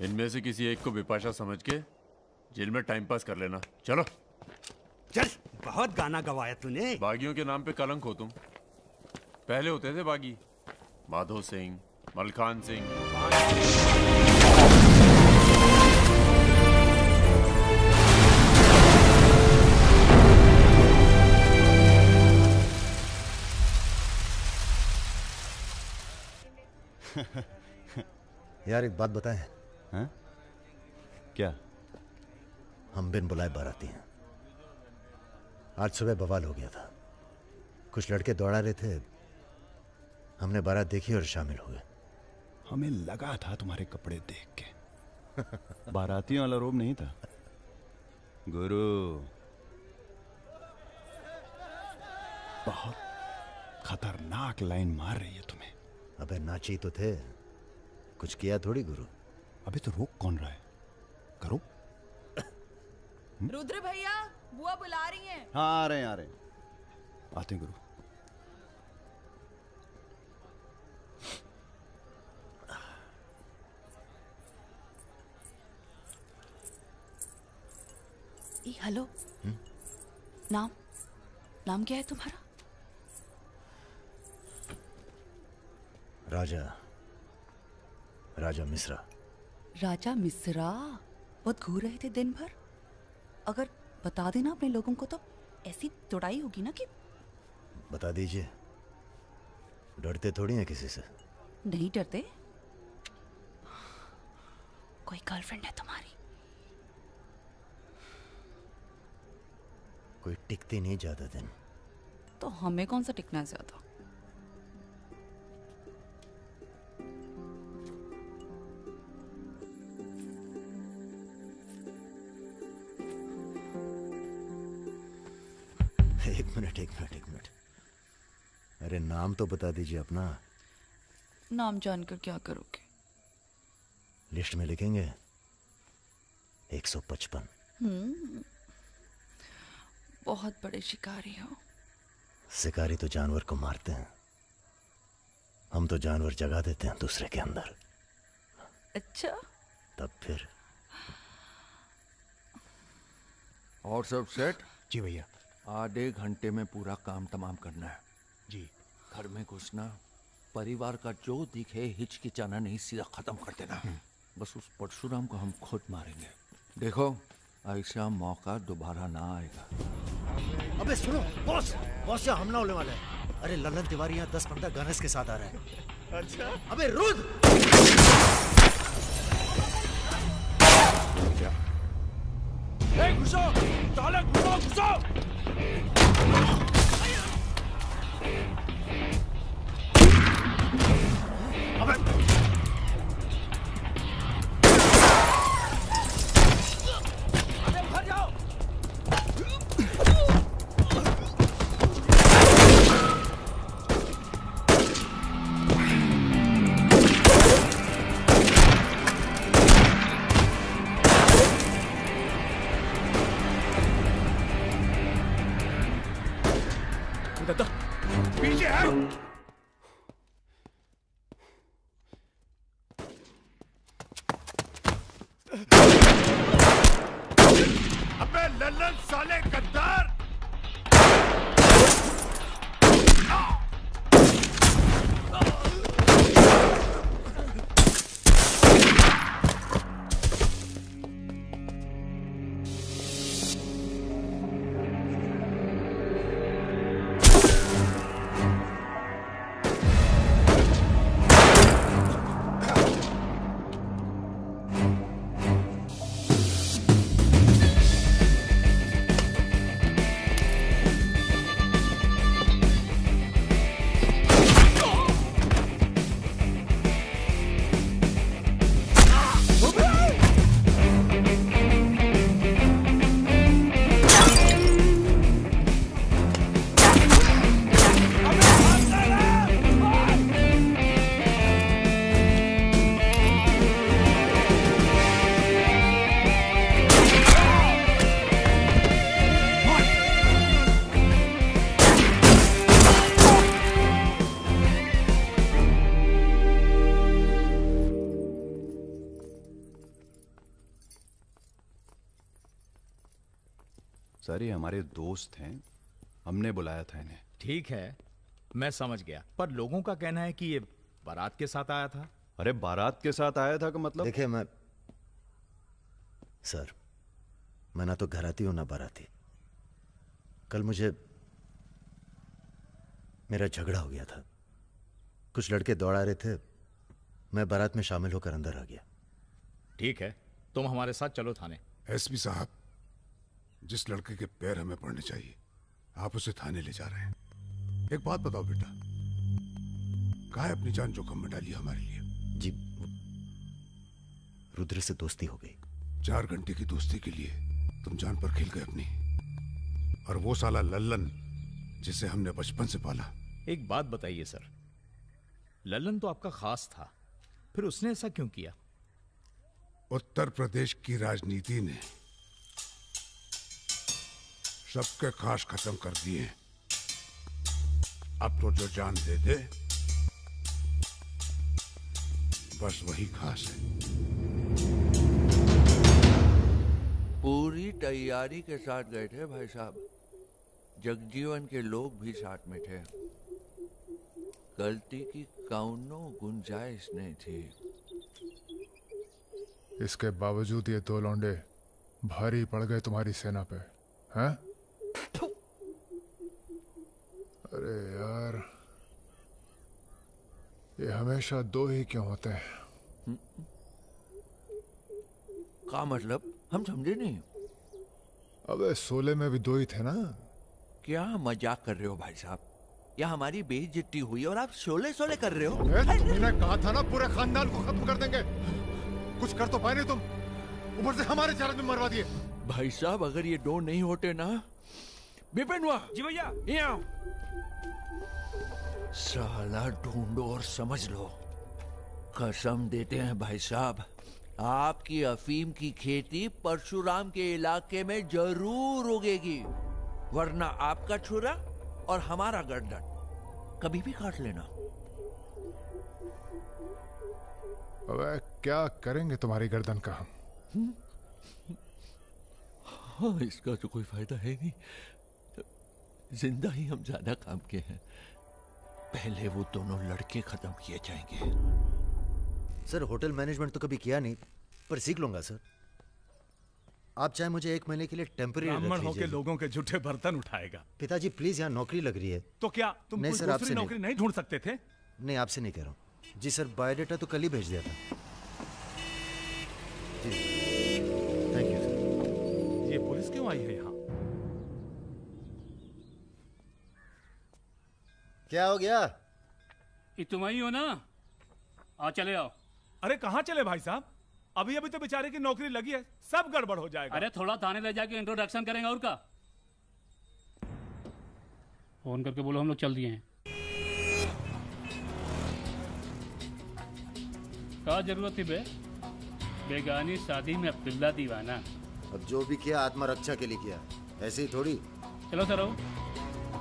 इनमें से किसी एक को बिपाशा समझ के जेल में टाइम पास कर लेना। चलो चल, बहुत गाना गवाया तूने। बागियों के नाम पे कलंक हो तुम। पहले होते थे बागी, माधो सिंह, मलखान सिंह। यार एक बात बताएं। हाँ? क्या? हम बिन बुलाए बाराती हैं। आज सुबह बवाल हो गया था। कुछ लड़के दौड़ा रहे थे, हमने बारात देखी और शामिल हुए। हमें लगा था तुम्हारे कपड़े देख के। बारातियों वाला रोब नहीं था गुरु। बहुत खतरनाक लाइन मार रही है तुम्हें। अबे नाची तो थे, कुछ किया थोड़ी गुरु। अबे तो रोक कौन रहा है? करो। रुद्र भैया, बुआ बुला रही हैं। हाँ आ रहे हैं आते हैं गुरु। हेलो। नाम नाम क्या है तुम्हारा? राजा मिश्रा। राजा मिश्रा, बहुत घूर रहे थे दिन भर। अगर बता देना अपने लोगों को तो ऐसी तोड़ाई होगी ना कि। बता दीजिए, डरते थोड़ी हैं किसी से। नहीं डरते। कोई गर्लफ्रेंड है तुम्हारी? कोई टिकती नहीं ज्यादा दिन। तो हमें कौन सा टिकना है ज्यादा? एक मिनट। अरे नाम तो बता दीजिए अपना। नाम जानकर क्या करोगे? लिस्ट में लिखेंगे 155। बहुत बड़े शिकारी हो। शिकारी तो जानवर को मारते हैं, हम तो जानवर जगा देते हैं दूसरे के अंदर। अच्छा, तब फिर। और सब सेट? जी भैया। आधे घंटे में पूरा काम तमाम करना है। जी। घर में घुसना, परिवार का जो दिखे हिचकिचाना नहीं, सीधा खत्म कर देना। बस उस परशुराम को हम खुद मारेंगे। देखो ऐसा मौका दोबारा ना आएगा। अबे सुनो बॉस यहाँ हमला होने वाला है। अरे ललन तिवारी यहाँ 10-15 गनर्स के साथ आ रहा है। अच्छा। अबे रुद्र! घुसो, ताले घुसो। अबे लल्लन साले गद्दार! सर ये हमारे दोस्त हैं, हमने बुलाया था इन्हें। ठीक है, मैं समझ गया, पर लोगों का कहना है कि ये बारात के साथ आया था। अरे बारात के साथ आया था का मतलब? देखिए सर, मैं ना तो घराती हूं ना बाराती। कल मुझे मेरा झगड़ा हो गया था, कुछ लड़के दौड़ा रहे थे, मैं बारात में शामिल होकर अंदर आ गया। ठीक है, तुम हमारे साथ चलो थाने। एसपी साहब, जिस लड़के के पैर हमें पड़ने चाहिए आप उसे थाने ले जा रहे हैं। एक बात बताओ बेटा, काहे अपनी जान जोखिम में डाली हमारे लिए? जी, रुद्र से दोस्ती हो गई। 4 घंटे की दोस्ती के लिए तुम जान पर खेल गए अपनी, और वो साला लल्लन जिसे हमने बचपन से पाला। एक बात बताइए सर, लल्लन तो आपका खास था, फिर उसने ऐसा क्यों किया? उत्तर प्रदेश की राजनीति ने सबके खास खत्म कर दिए। अब तो जो जान दे दे बस वही खास है। पूरी तैयारी के साथ गए थे भाई साहब, जगजीवन के लोग भी साथ में थे, गलती की कौनो गुंजाइश नहीं थी। इसके बावजूद ये 2 लौंडे भारी पड़ गए तुम्हारी सेना पे, हैं? अरे यार, ये हमेशा 2 ही क्यों होते हैं? क्या मतलब? हम समझे नहीं। अबे 16 में भी 2 ही थे ना? क्या मजाक कर रहे हो भाई साहब? या हमारी बेइज्जती हुई और आप 16 कर रहे हो? तुमने कहा था ना पूरे खानदान को खत्म कर देंगे। कुछ कर तो पाए नहीं तुम, ऊपर से हमारे 4 आदमी मरवा दिए। भाई साहब अगर ये 2 नहीं होते ना। बिपिन हुआ जी भैया। यहाँ साला ढूंढो और समझ लो। कसम देते हैं भाई साहब, आपकी अफीम की खेती परशुराम के इलाके में जरूर उगेगी, वरना आपका छुरा और हमारा गर्दन कभी भी काट लेना। अबे क्या करेंगे तुम्हारी गर्दन का हम? हाँ, इसका तो कोई फायदा है नहीं, जिंदा ही हम ज्यादा काम के हैं। पहले वो दोनों लड़के खत्म किए जाएंगे। सर होटल मैनेजमेंट तो कभी किया नहीं, पर सीख लूंगा सर। आप चाहे मुझे 1 महीने के लिए टेम्पररी रख ब्राह्मण होके लीजिए। लोगों के झूठे बर्तन उठाएगा। पिताजी प्लीज, यहाँ नौकरी लग रही है। तो क्या तुम नहीं कोई सर, दूसरी आपसे नौकरी नहीं ढूंढ सकते थे? नहीं, आपसे नहीं कह रहा हूँ जी सर। बायोडेटा तो कल ही भेज दिया था जी। Thank you sir. ये पुलिस क्यों आई है यहाँ? क्या हो गया? ये तुम ही हो ना? आ चले आओ। अरे कहाँ चले भाई साहब? अभी अभी तो बेचारे की नौकरी लगी है, सब गड़बड़ हो जाएगा। अरे थोड़ा थाने ले जाके इंट्रोडक्शन करेंगे और का। फोन करके बोलो हम लोग चल दिए हैं। क्या जरूरत थी बे? बेगानी शादी में अब्दुल्ला दीवाना। अब जो भी किया आत्मरक्षा के लिए किया, ऐसे ही थोड़ी। चलो सर,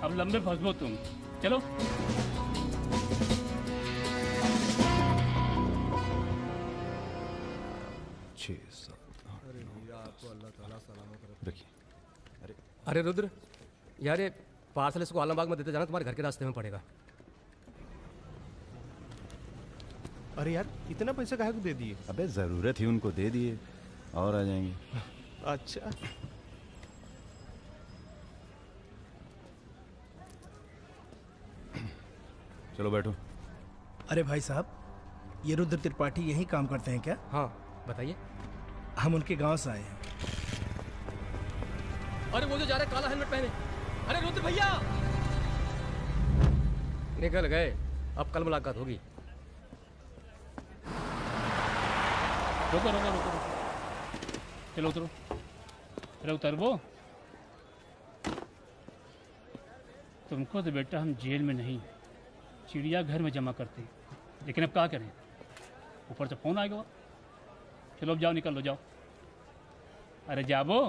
अब लंबे फंसबो तुम। चलो। 6 7 रखिए। अरे रुद्र यार, ये पार्सल इसको आलमबाग में देते जाना, तुम्हारे घर के रास्ते में पड़ेगा। अरे यार, इतना पैसा काहे को दे दिए? अबे जरूरत ही उनको दे दिए, और आ जाएंगे। अच्छा, चलो बैठो। अरे भाई साहब, ये रुद्र त्रिपाठी यही काम करते हैं क्या? हाँ बताइए। हम उनके गांव से आए हैं। अरे वो जो जा रहे काला हेलमेट पहने, अरे रुद्र भैया निकल गए। अब कल मुलाकात होगी। रुको रुको रुको, चलो उतरो। अरे उतर वो। तुमको तो बेटा हम जेल में नहीं, चिड़ियाघर में जमा करते, लेकिन अब क्या करें, ऊपर से फोन आएगा। चलो अब जाओ, निकल लो, जाओ। अरे जाबो।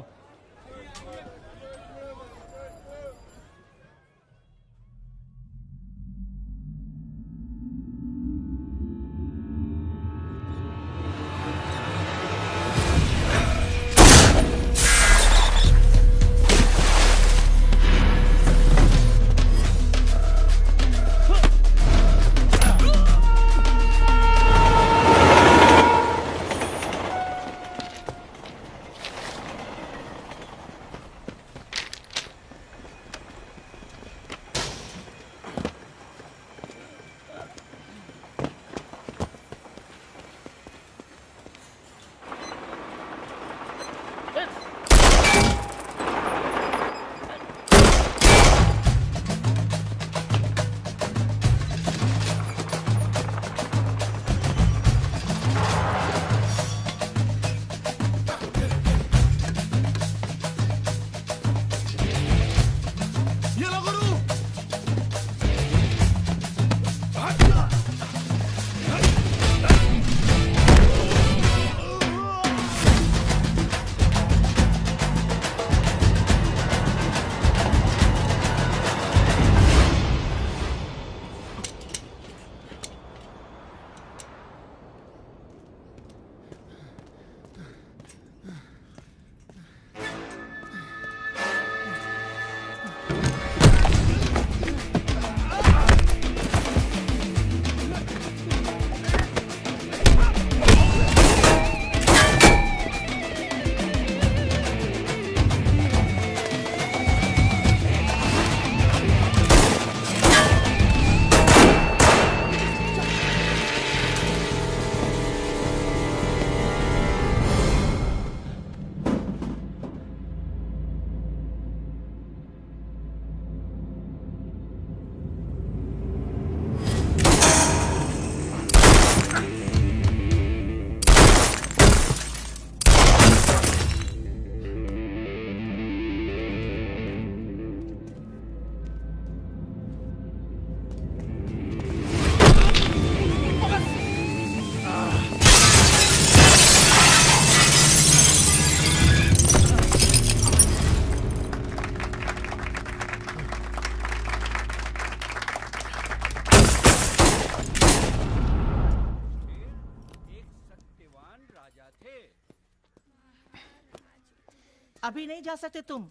अभी नहीं जा सकते तुम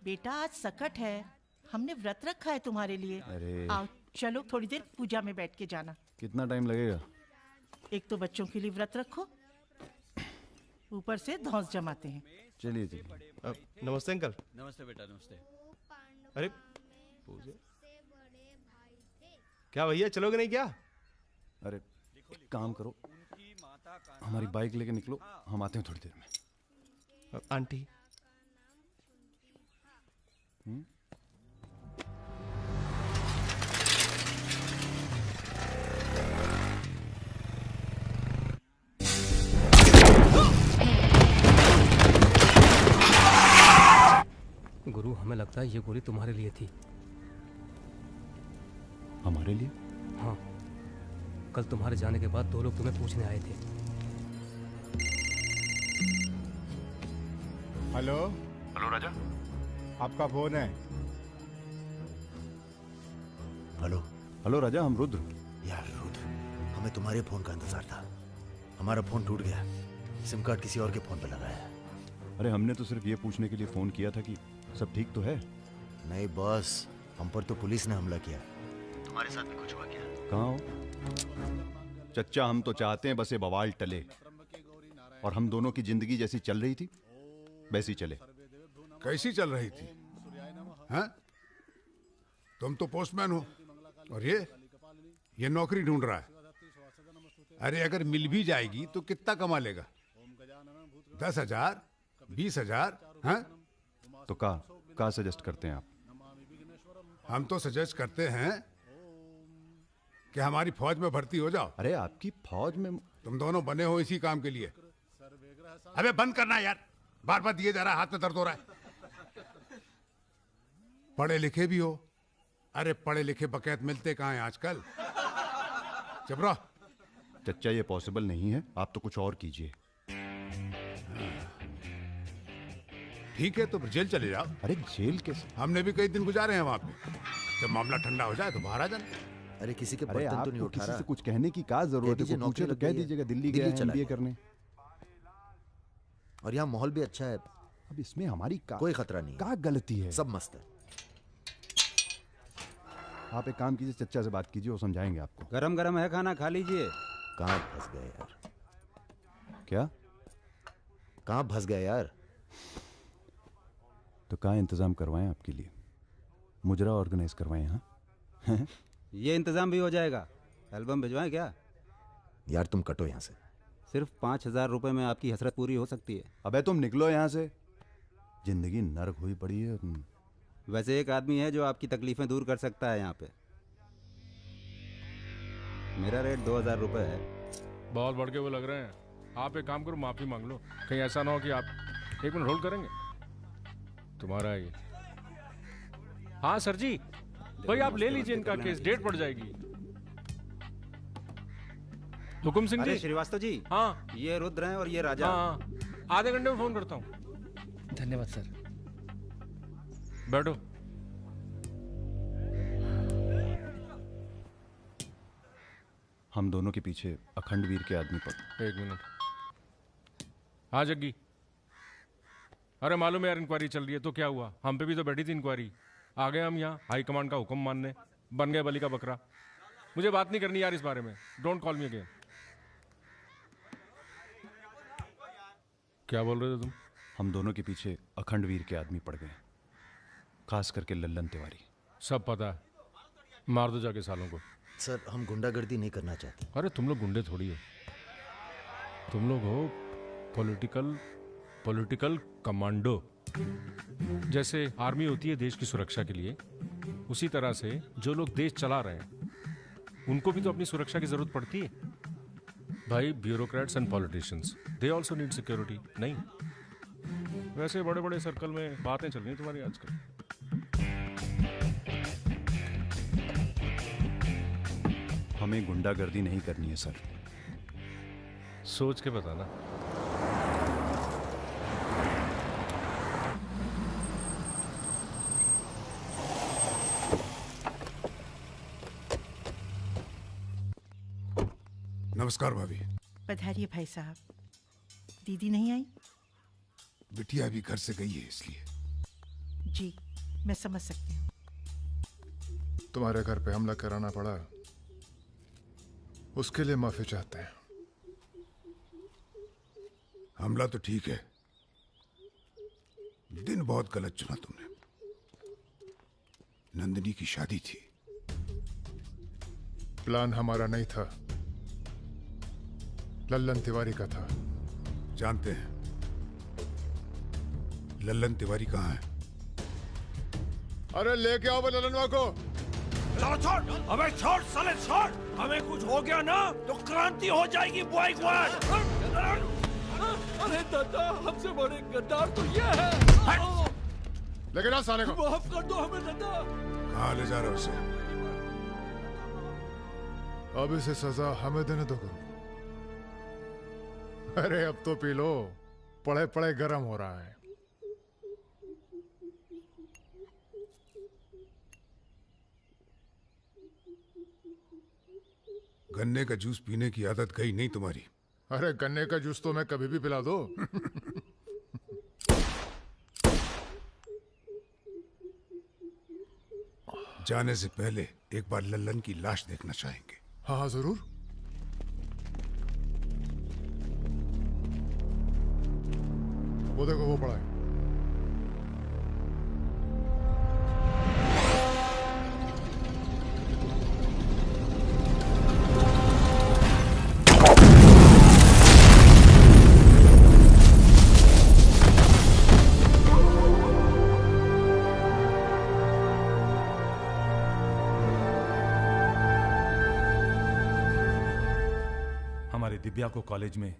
बेटा, आज सकट है, हमने व्रत रखा है तुम्हारे लिए। अरे आओ चलो, थोड़ी देर पूजा में बैठ के जाना। कितना टाइम लगेगा? एक तो बच्चों के लिए व्रत रखो, ऊपर से धौंस जमाते हैं। चलिए चलिए। नमस्ते अंकल। नमस्ते बेटा, नमस्ते। अरे पूजा, क्या भैया चलोगे नहीं क्या? अरे एक काम करो, हमारी बाइक लेके निकलो, हम आते हैं थोड़ी देर में। आंटी गुरु, हमें लगता है ये गोली तुम्हारे लिए थी। हमारे लिए? हाँ, कल तुम्हारे जाने के बाद 2 लोग तुम्हें पूछने आए थे। हेलो हेलो राजा, आपका फोन है। हेलो हेलो राजा, हम रुद्र। यार रुद्र, हमें तुम्हारे फोन का इंतजार था। हमारा फोन टूट गया। सिम कार्ड किसी और के फोन पे लगाया है। अरे हमने तो सिर्फ ये पूछने के लिए फोन किया था कि सब ठीक तो है। नहीं बॉस, हम पर तो पुलिस ने हमला किया। तुम्हारे साथ भी कुछ हुआ क्या? कहाँ हो चच्चा? हम तो चाहते हैं बस ये बवाल टले और हम दोनों की जिंदगी जैसी चल रही थी वैसी चले। कैसी चल रही थी? हैं? तुम तो पोस्टमैन हो और ये नौकरी ढूंढ रहा है। अरे अगर मिल भी जाएगी तो कितना कमा लेगा? 10,000, 20,000? हैं? तो का सजेस्ट करते हैं आप? हम तो सजेस्ट करते हैं कि हमारी फौज में भर्ती हो जाओ। अरे आपकी फौज में? तुम दोनों बने हो इसी काम के लिए। अबे बंद करना यार, बार बार दिए जा रहा है, हाथ में दर्द हो रहा है। पढ़े लिखे भी हो। अरे पढ़े लिखे बकैत मिलते कहाँ हैं आजकल? चुप रहो। चच्चा ये पॉसिबल नहीं है, आप तो कुछ और कीजिए। ठीक है तो फिर जेल चले जाओ। अरे जेल कैसे? हमने भी कई दिन गुजारे हैं वहां पे। जब मामला ठंडा हो जाए तो बाहर आ जाना। अरे किसी के अरे बर्तन तो नहीं आपको उठा किसी रहा। से कुछ कहने की क्या जरूरत है? कोई पूछे तो कह दीजिएगा दिल्ली गया है MBA करने। और यहाँ माहौल भी अच्छा है। अब इसमें हमारी कोई खतरा नहीं, क्या गलती है? सब मस्त है। आप एक काम कीजिए, चच्चा से बात कीजिए, वो समझाएंगे आपको। गरम गरम है खाना, खा लीजिए। कहाँ फंस गए यार? क्या? कहाँ फंस गए यार? तो कहाँ इंतजाम करवाएं आपके लिए? मुजरा ऑर्गेनाइज करवाएं? हाँ ये इंतजाम भी हो जाएगा। एल्बम भिजवाएं क्या? यार तुम कटो यहाँ से। सिर्फ 5,000 रुपए में आपकी हसरत पूरी हो सकती है। अबे तुम निकलो यहाँ से, जिंदगी नर्क हुई पड़ी है। वैसे एक आदमी है जो आपकी तकलीफें दूर कर सकता है यहाँ पे। मेरा रेट 2,000 रुपए है। बहुत बढ़ के वो लग रहे हैं। आप एक काम करो, माफी मांग लो। कहीं ऐसा ना हो कि आप 1 मिनट होल्ड करेंगे। तुम्हारा ये। हाँ सर जी, भाई आप ले लीजिए इनका केस, डेट पड़ जाएगी। हुकुम सिंह जी। श्रीवास्तव जी। हाँ ये रुद्र हैं और ये राजा। हाँ, आधे घंटे में फोन करता हूँ। धन्यवाद सर। बैठो। हम दोनों के पीछे अखंड वीर के आदमी पड़। 1 मिनट। हाँ जग्गी। अरे मालूम है यार, इंक्वायरी चल रही है। तो क्या हुआ? हम पे भी तो बैठी थी इंक्वायरी। आ गए हम यहाँ हाई कमांड का हुक्म मानने, बन गए बलि का बकरा। मुझे बात नहीं करनी यार इस बारे में। Don't call me again. क्या बोल रहे थे तुम? हम दोनों के पीछे अखंड वीर के आदमी पड़ गए, खास करके लल्लन तिवारी। सब पता है, मार दो जाके सालों को। सर हम गुंडागर्दी नहीं करना चाहते। अरे तुम लोग गुंडे थोड़ी हो, तुम लोग हो पॉलिटिकल कमांडो। जैसे आर्मी होती है देश की सुरक्षा के लिए, उसी तरह से जो लोग देश चला रहे हैं उनको भी तो अपनी सुरक्षा की जरूरत पड़ती है भाई। Bureaucrats and politicians, they also need security. नहीं, वैसे बड़े बड़े सर्कल में बातें चल रही तुम्हारी आजकल। हमें गुंडागर्दी नहीं करनी है सर। सोच के बताना। नमस्कार भाभी। पधारिए भाई साहब। दीदी नहीं आई? बिटिया अभी घर से गई है इसलिए। जी मैं समझ सकती हूँ। तुम्हारे घर पे हमला कराना पड़ा, उसके लिए माफी चाहते हैं। हमला तो ठीक है, दिन बहुत गलत चुना तुमने। नंदिनी की शादी थी। प्लान हमारा नहीं था, लल्लन तिवारी का था। जानते हैं लल्लन तिवारी कहाँ है? अरे लेके आओ वो लल्लनवा को। छोड़, अबे छोड़ साले छोड़। हमें कुछ हो गया ना तो क्रांति हो जाएगी बॉयकॉट। अरे दादा, हमसे बड़े गद्दार तो ये है। लेकिन आ साले को। माफ कर दो हमें दादा। कहाँ ले जा रहे हो उसे? अब इसे सजा हमें देने दो गुरु। अरे अब तो पी लो, पड़े पड़े गर्म हो रहा है। गन्ने का जूस पीने की आदत गई नहीं तुम्हारी। अरे गन्ने का जूस तो मैं कभी भी पिला दो। जाने से पहले एक बार लल्लन की लाश देखना चाहेंगे। हाँ जरूर। वो देखो वो पड़ा है। हमारे दिव्या को कॉलेज में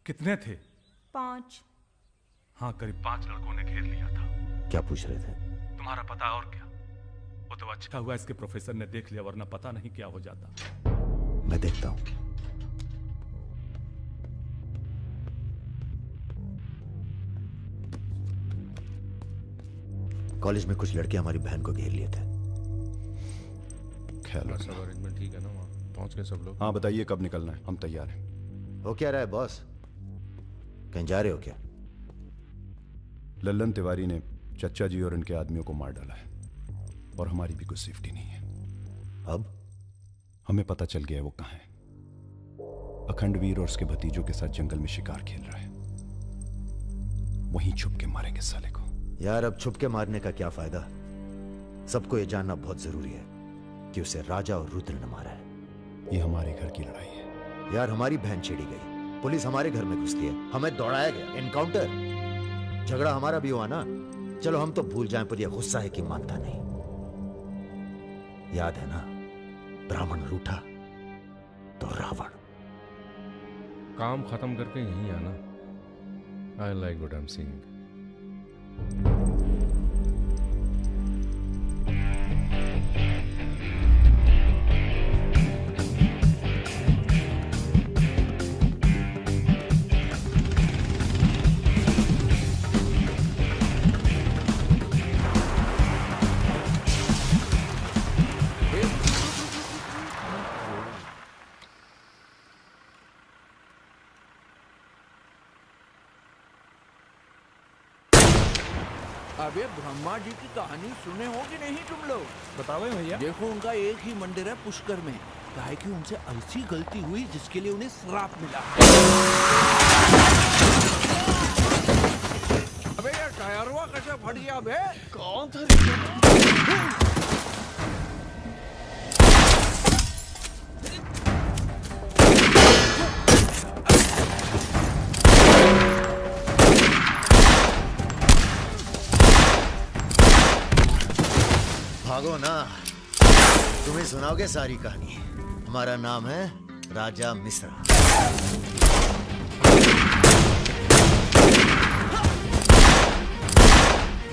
कितने थे? 5। हाँ, करीब 5 लड़कों ने घेर लिया था। क्या पूछ रहे थे? तुम्हारा पता और क्या? वो तो अच्छा हुआ इसके प्रोफेसर ने देख लिया, वरना पता नहीं क्या हो जाता। मैं देखता हूं। कॉलेज में कुछ लड़के हमारी बहन को घेर लिए थे। ख्याल सब अरेंजमेंट ठीक है ना? वहाँ पहुंच गए सब लोग? हाँ बताइए कब निकलना है, हम तैयार हैं। हो क्या रहा है बॉस? कहीं जा रहे हो क्या? लल्लन तिवारी ने चच्चा जी और इनके आदमियों को मार डाला है और हमारी भी कुछ सेफ्टी नहीं है। अब हमें पता चल गया है वो कहाँ है। अखंडवीर और उसके भतीजों के साथ जंगल में शिकार खेल रहा है। वहीं छुप के मारेंगे साले को। यार अब छुप के मारने का क्या फायदा? सबको ये जानना बहुत जरूरी है कि उसे राजा और रुद्र ने मारा है। ये हमारे घर की लड़ाई है। यार हमारी बहन छेड़ी गई, पुलिस हमारे घर में घुसती है, हमें दौड़ाया गया, एनकाउंटर, झगड़ा हमारा भी हुआ ना। चलो हम तो भूल जाएं, पर यह गुस्सा है कि मानता नहीं। याद है ना, ब्राह्मण रूठा तो रावण। काम खत्म करके यहीं आना। I like what I am seeing. अबे ब्रह्मा जी की कहानी सुने हो कि नहीं तुम लोग? बताओ भैया। देखो उनका एक ही मंदिर है पुष्कर में। क्या है कि उनसे ऐसी गलती हुई जिसके लिए उन्हें श्राप मिला। अबे यार टायरवा कैसे फट गया बे? कौन था? भागो ना, तुम्हें सुनाओगे सारी कहानी। हमारा नाम है राजा मिश्रा।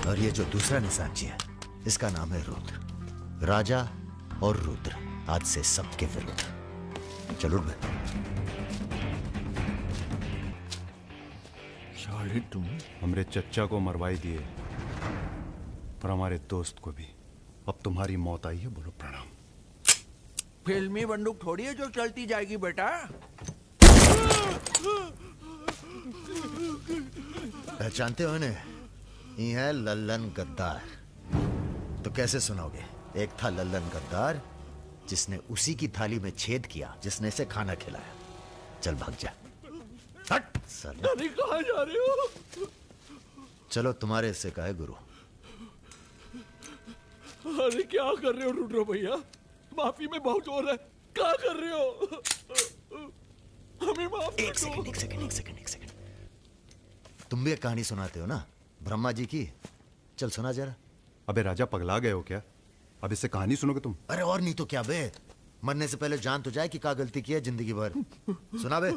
और ये जो दूसरा निशानची है, इसका नाम है रुद्र। राजा और रुद्र आज से सबके विरुद्ध। चलो उठ बे। तुम हमरे चच्चा को मरवाई दिए और हमारे दोस्त को भी। अब तुम्हारी मौत आई है, बोलो प्रणाम। फिल्मी बंदूक थोड़ी है जो चलती जाएगी बेटा। पहचानते हो इन्हें? ये है लल्लन गद्दार। तो कैसे सुनाओगे? एक था लल्लन गद्दार जिसने उसी की थाली में छेद किया जिसने इसे खाना खिलाया। चल भाग जा। हट साले। अरे कहाँ जा रहे हो? चलो तुम्हारे हिस्से का है गुरु। अरे क्या कर रहे हो रुद्र भैया? माफी में बहुत जोर है। क्या कर रहे हो? हमें माफ कर दो। एक सेकंड। तुम भी एक कहानी सुनाते हो ना ब्रह्मा जी की? चल सुना जरा। अबे राजा पगला गए हो क्या? अब इससे कहानी सुनोगे तुम? अरे और नहीं तो क्या बे, मरने से पहले जान तो जाए कि क्या गलती की है जिंदगी भर। सुना बे।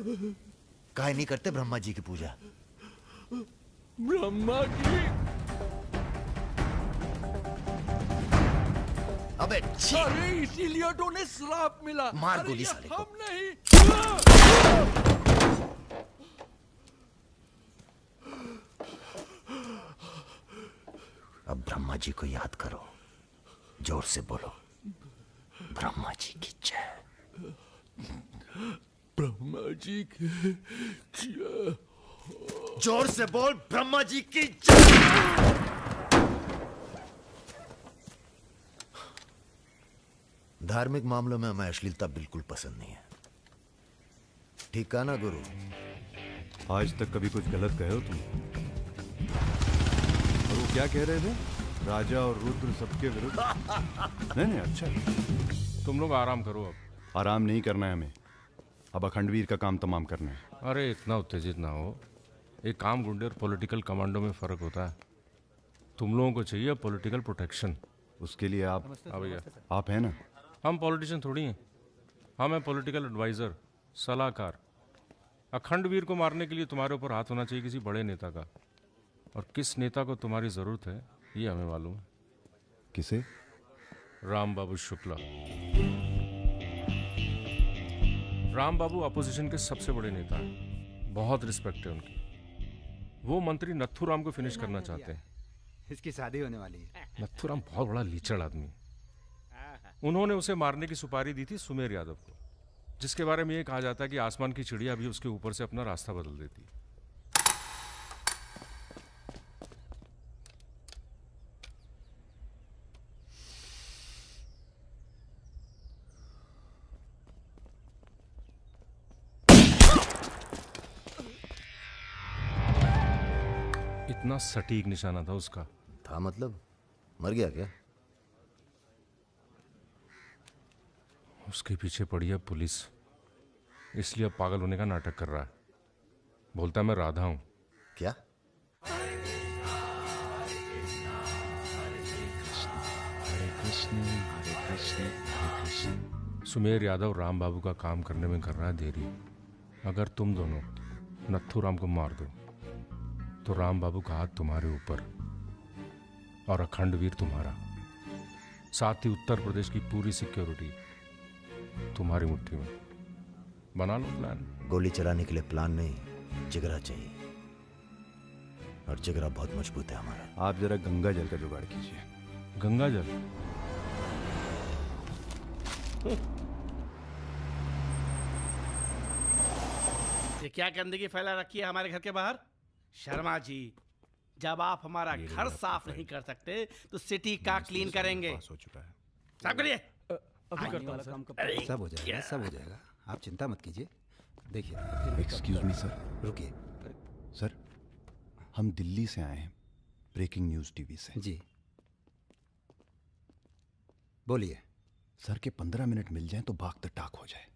काहे नहीं करते ब्रह्मा जी की पूजा? ब्रह्मा की? अबे अरे इसीलिए तो उन्हें श्राप मिला। मार गोली साले को। हम नहीं। अब ब्रह्मा जी को याद करो, जोर से बोलो, ब्रह्मा जी की जय। ब्रह्मा जी की जय। जोर से बोल, ब्रह्मा जी की जय। धार्मिक मामलों में हमें अश्लीलता बिल्कुल पसंद नहीं है। ठीक कहा ना गुरु? आज तक कभी कुछ गलत कहे हो तुम? और वो क्या कह रहे थे? राजा और रुद्र सबके विरुद्ध। नहीं अच्छा, तुम लोग आराम करो। अब आराम नहीं करना है हमें, अब अखंडवीर का काम तमाम करना है। अरे इतना उत्तेजित ना हो। एक काम गुंडे और पॉलिटिकल कमांडो में फर्क होता है। तुम लोगों को चाहिए पॉलिटिकल प्रोटेक्शन। उसके लिए आप भैया आप हैं ना? हम पॉलिटिशियन थोड़ी हैं, हम हैं पॉलिटिकल एडवाइजर, सलाहकार। अखंडवीर को मारने के लिए तुम्हारे ऊपर हाथ होना चाहिए किसी बड़े नेता का, और किस नेता को तुम्हारी जरूरत है ये हमें मालूम है। किसे? राम बाबू शुक्ला। राम बाबू अपोजिशन के सबसे बड़े नेता हैं, बहुत रिस्पेक्ट है उनकी। वो मंत्री नथुराम को फिनिश करना चाहते हैं। इसकी शादी होने वाली है। नथुराम बहुत बड़ा लीचड़ आदमी। उन्होंने उसे मारने की सुपारी दी थी सुमेर यादव को, जिसके बारे में ये कहा जाता है कि आसमान की चिड़िया भी उसके ऊपर से अपना रास्ता बदल देती है। इतना सटीक निशाना था उसका। था मतलब? मर गया क्या? उसके पीछे पड़ी है पुलिस, इसलिए अब पागल होने का नाटक कर रहा है। बोलता है मैं राधा हूं। क्या? सुमेर यादव राम बाबू का काम करने में कर रहा है देरी। अगर तुम दोनों नथुराम को मार दो तो राम बाबू का हाथ तुम्हारे ऊपर और अखंडवीर तुम्हारा, साथ ही उत्तर प्रदेश की पूरी सिक्योरिटी तुम्हारी मुट्ठी में। बना लो प्लान। गोली चलाने के लिए प्लान नहीं, जिगरा चाहिए, और जिगरा बहुत मजबूत है हमारा। आप जरा गंगा जल का जुगाड़ कीजिए। गंगा जल? ये क्या गंदगी फैला रखी है हमारे घर के बाहर? शर्मा जी, जब आप हमारा घर साफ नहीं कर सकते तो सिटी का क्लीन करेंगे। हो चुका है। साफ करिए। सब हो जाएगा, सब हो जाएगा, आप चिंता मत कीजिए। देखिए। Excuse me sir. रुकिए सर, हम दिल्ली से आए हैं, ब्रेकिंग न्यूज टीवी से। जी बोलिए। सर के 15 मिनट मिल जाएं तो बाग द टाक हो जाए।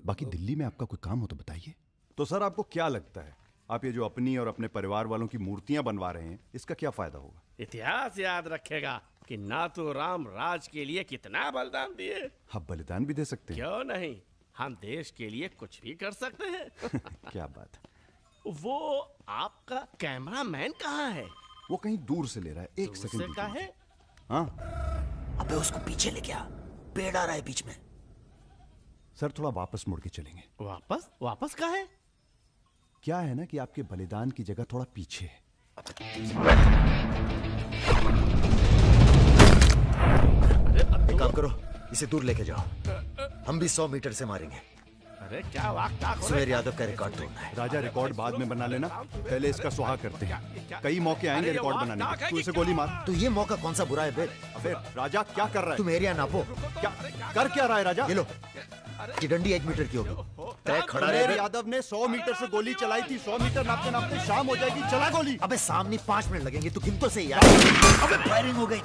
बाकी दिल्ली में आपका कोई काम हो तो बताइए। तो सर आपको क्या लगता है, आप ये जो अपनी और अपने परिवार वालों की मूर्तियां बनवा रहे हैं, इसका क्या फायदा होगा? इतिहास याद रखेगा कि नाथुराम राज के लिए कितना बलिदान दिए। आप बलिदान भी दे सकते हैं। क्यों नहीं, हम देश के लिए कुछ भी कर सकते हैं। क्या बात है। वो आपका कैमरामैन कहाँ है? वो कहीं दूर से ले रहा है, एक सेकंड का है। हाँ, अबे उसको पीछे ले गया, पेड़ आ रहा है बीच में। सर थोड़ा वापस मुड़ के चलेंगे। वापस? वापस का है? क्या है ना कि आपके बलिदान की जगह थोड़ा पीछे है। एक काम करो, इसे दूर लेके जाओ, हम भी 100 मीटर से मारेंगे। अरे क्या वाक़ सुमेर यादव का रिकॉर्ड तोड़ना है। राजा रिकॉर्ड बाद में बना लेना, पहले इसका सुहाग करते हैं। कई मौके आएंगे रिकॉर्ड बनाने के। तू इसे गोली मार। तो ये मौका कौन सा बुरा है बे? अबे राजा क्या कर रहा है? तुम एरिया नापो। क्या कर क्या रहा है राजा? ये लो, कि डंडी 1 मीटर की होगी। तय खड़ा सुमेर यादव ने 100 मीटर से गोली चलाई थी। 100 मीटर नापते नापते शाम हो जाएगी, चला गोली। अबे सामने 5 मिनट लगेंगे, तू गिनतो से यार। अबे फायरिंग हो गई।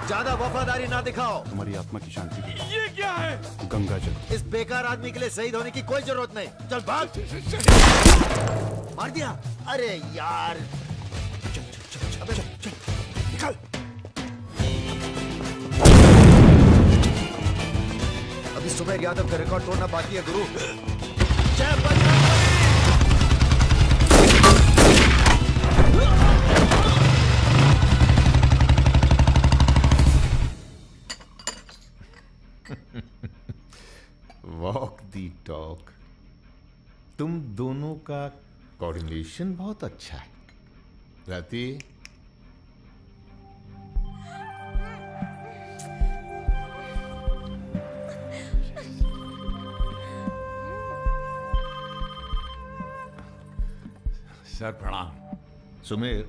ज्यादा वफादारी ना दिखाओ। तुम्हारी आत्मा की शांति के लिए। ये क्या है? गंगा जल। इस बेकार आदमी के लिए शहीद होने की कोई जरूरत नहीं। चल भाग। मार दिया? अरे यार, चल चल चल चल चल, चल निकल। अभी सुमेर यादव का रिकॉर्ड तोड़ना बाकी है गुरु। जय बजरंगबली। वॉक दी टॉक। तुम दोनों का कोऑर्डिनेशन बहुत अच्छा है। रति, सर प्रणाम। सुमेर,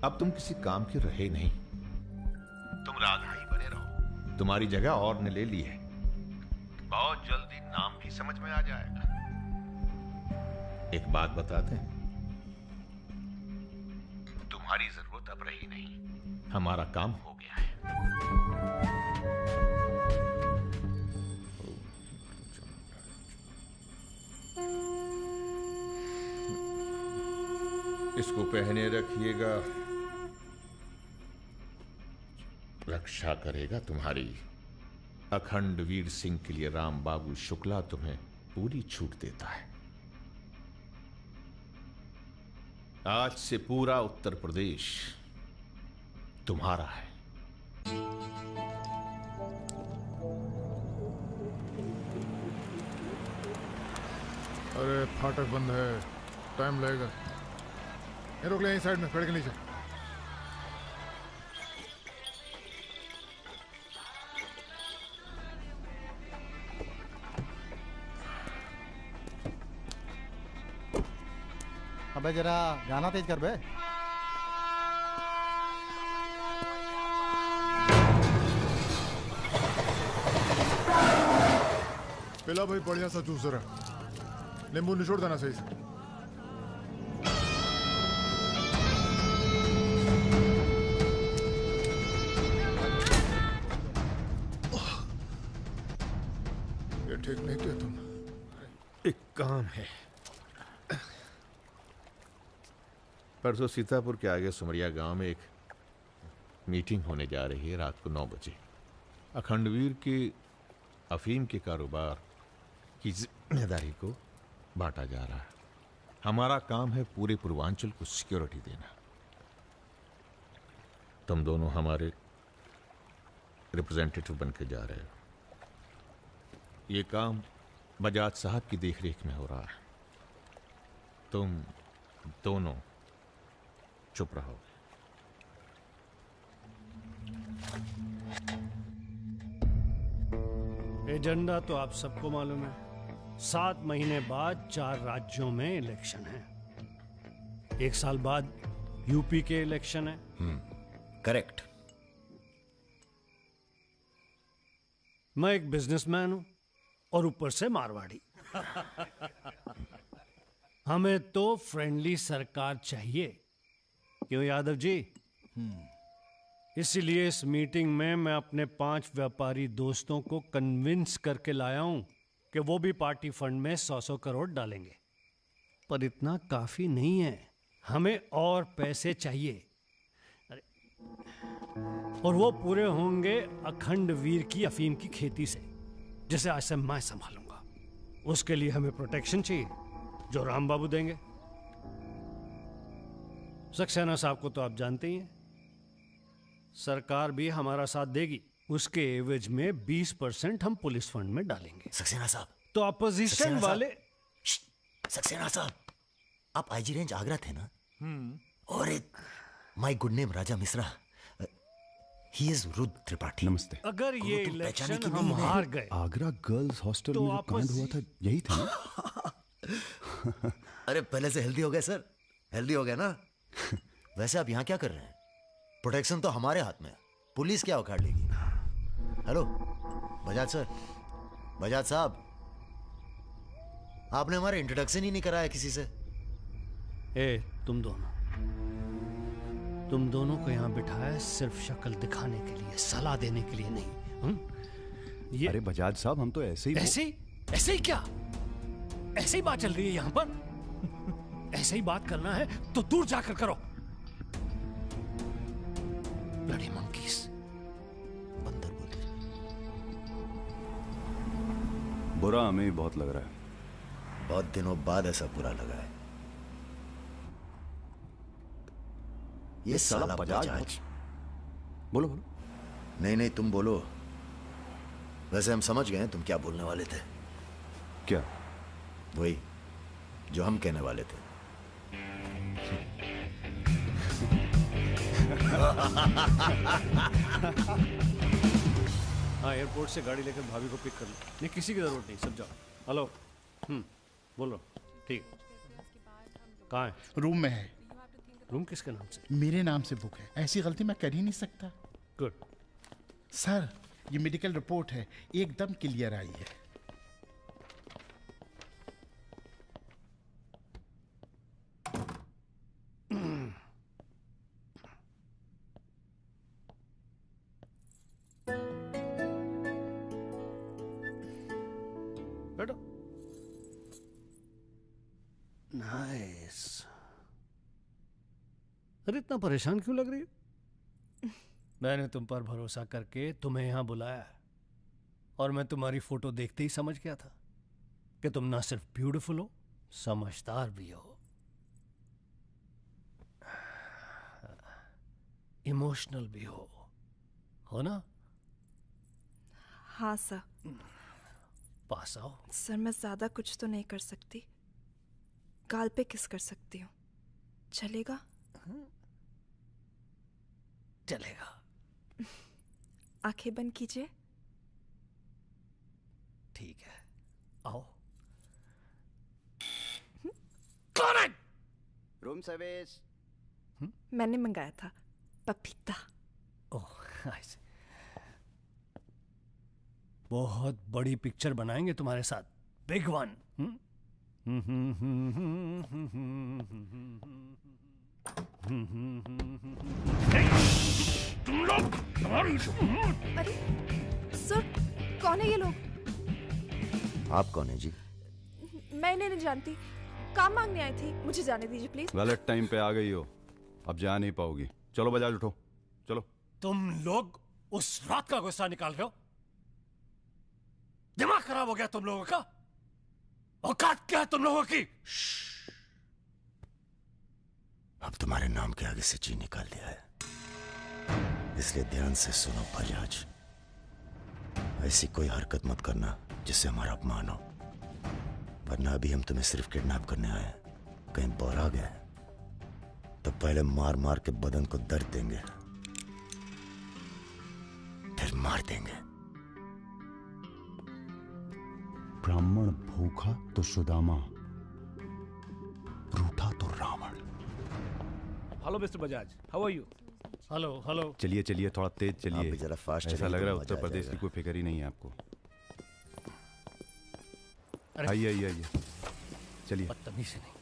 अब तुम किसी काम के रहे नहीं, तुम राधा ही बने रहो। तुम्हारी जगह और ने ले ली है, बहुत जल्दी नाम भी समझ में आ जाएगा। एक बात बताते हैं, तुम्हारी जरूरत अब रही नहीं, हमारा काम हो गया है। इसको पहने रखिएगा, रक्षा करेगा तुम्हारी। अखंड वीर सिंह के लिए राम बाबू शुक्ला तुम्हें पूरी छूट देता है। आज से पूरा उत्तर प्रदेश तुम्हारा है। अरे फाटक बंद है, टाइम लगेगा। ये रोक ले, यहीं साइड में पेड़ के नीचे। अबे जरा गाना तेज कर बे। पिला भाई बढ़िया सा जूस जरा, नींबू निचोड़ देना सही से। ये ठीक नहीं किया तुम। एक काम है, परसों सीतापुर के आगे सुमरिया गांव में एक मीटिंग होने जा रही है रात को 9 बजे। अखंडवीर के अफीम के कारोबार की जिम्मेदारी को बांटा जा रहा है। हमारा काम है पूरे पूर्वांचल को सिक्योरिटी देना। तुम दोनों हमारे रिप्रेजेंटेटिव बनकर जा रहे हो। ये काम बजाज साहब की देखरेख में हो रहा है। तुम दोनों चुप रहो। एजेंडा तो आप सबको मालूम है। 7 महीने बाद 4 राज्यों में इलेक्शन है। 1 साल बाद यूपी के इलेक्शन है। करेक्ट। मैं एक बिजनेसमैन हूं और ऊपर से मारवाड़ी। हमें तो फ्रेंडली सरकार चाहिए, क्यों यादव जी? इसीलिए इस मीटिंग में मैं अपने 5 व्यापारी दोस्तों को कन्विंस करके लाया हूं कि वो भी पार्टी फंड में 100-100 करोड़ डालेंगे। पर इतना काफी नहीं है, हमें और पैसे चाहिए। और वो पूरे होंगे अखंड वीर की अफीम की खेती से, जिसे आज से मैं संभालूंगा। उसके लिए हमें प्रोटेक्शन चाहिए, जो राम बाबू देंगे। सक्सेना साहब को तो आप जानते ही हैं, सरकार भी हमारा साथ देगी। उसके एवज में 20% हम पुलिस फंड में डालेंगे। सक्सेना साहब तो अपोजिशन वाले। सक्सेना साहब, आप आईजी रेंज आगरा थे ना? और एक my good name Raja Mishra, he is Rudra Tripathi. नमस्ते। अगर ये इलेक्शन हम हार गए, आगरा गर्ल्स हॉस्टल में जो कांड हुआ था यही था ना? अरे पहले से हेल्दी हो गए सर, हेल्दी हो गए ना। वैसे आप यहाँ क्या कर रहे हैं? प्रोटेक्शन तो हमारे हाथ में है, पुलिस क्या उखाड़ लेगी? हेलो बजाज सर, बजाज साहब, आपने हमारा इंट्रोडक्शन ही नहीं कराया किसी से। तुम दोनों को यहाँ बिठाया सिर्फ शक्ल दिखाने के लिए, सलाह देने के लिए नहीं। अरे बजाज साहब, हम तो ऐसे ही क्या? ऐसे ही बात चल रही है यहाँ पर। ऐसे ही बात करना है तो दूर जाकर करो। ब्लडी मंकीज, बंदर बोलते। बुरा हमें भी बहुत लग रहा है। बहुत दिनों बाद ऐसा बुरा लगा है। ये साला बजाज। बोलो बोलो। नहीं तुम बोलो। वैसे हम समझ गए हैं तुम क्या बोलने वाले थे। क्या? वही जो हम कहने वाले थे। हाँ, एयरपोर्ट से गाड़ी लेकर भाभी को पिक कर लो। नहीं, किसी की जरूरत नहीं, सब जाओ। हेलो, बोलो। ठीक। कहाँ है? रूम में है। रूम किसके नाम से? मेरे नाम से बुक है, ऐसी गलती मैं कर ही नहीं सकता। गुड। सर, ये मेडिकल रिपोर्ट है, एकदम क्लियर आई है। बैठो। नाइस। अरे इतना परेशान क्यों लग रही हो? मैंने तुम पर भरोसा करके तुम्हें यहां बुलाया है, और मैं तुम्हारी फोटो देखते ही समझ गया था कि तुम ना सिर्फ ब्यूटीफुल हो, समझदार भी हो, इमोशनल भी हो ना? हाँ सर। पास आओ। सर, मैं ज्यादा कुछ तो नहीं कर सकती, गाल पे किस कर सकती हूँ, चलेगा? चलेगा। आंखें बंद कीजिए। ठीक है, आओ। कौन है? Room service. मैंने मंगाया था, पपीता। ओह, ऐसे। बहुत बड़ी पिक्चर बनाएंगे तुम्हारे साथ, बिग वन। तुम लोग। अरे सर, कौन है ये लोग? आप कौन है जी? मैं इन्हें नहीं जानती, काम मांगने आई थी, मुझे जाने दीजिए प्लीज। गलत टाइम पे आ गई हो, अब जा नहीं पाओगी। चलो बजाज उठो, चलो। तुम लोग उस रात का गुस्सा निकाल रहे हो? दिमाग खराब हो गया तुम लोगों का? औकात क्या है तुम लोगों की? अब तुम्हारे नाम के आगे से जी निकाल दिया है, इसलिए ध्यान से सुनो बजाज। ऐसी कोई हरकत मत करना जिससे हमारा अपमान हो, वरना अभी हम तुम्हें सिर्फ किडनैप करने आए हैं। कहीं बौरा गए तो पहले मार मार के बदन को दर्द देंगे, फिर मार देंगे। ब्राह्मण भूखा तो सुदामा, रूठा तो Ravan. Hello mister Bajaj, how are you? Hello hello. चलिए चलिए, थोड़ा तेज आप चलिए। भी जरा फास्ट ऐसा चलिए लग रहा है तो उत्तर मजा आ प्रदेश की जाएगा। कोई फिक्र ही नहीं है आपको। आइए आइए आइए, चलिए। बदतमीजी नहीं।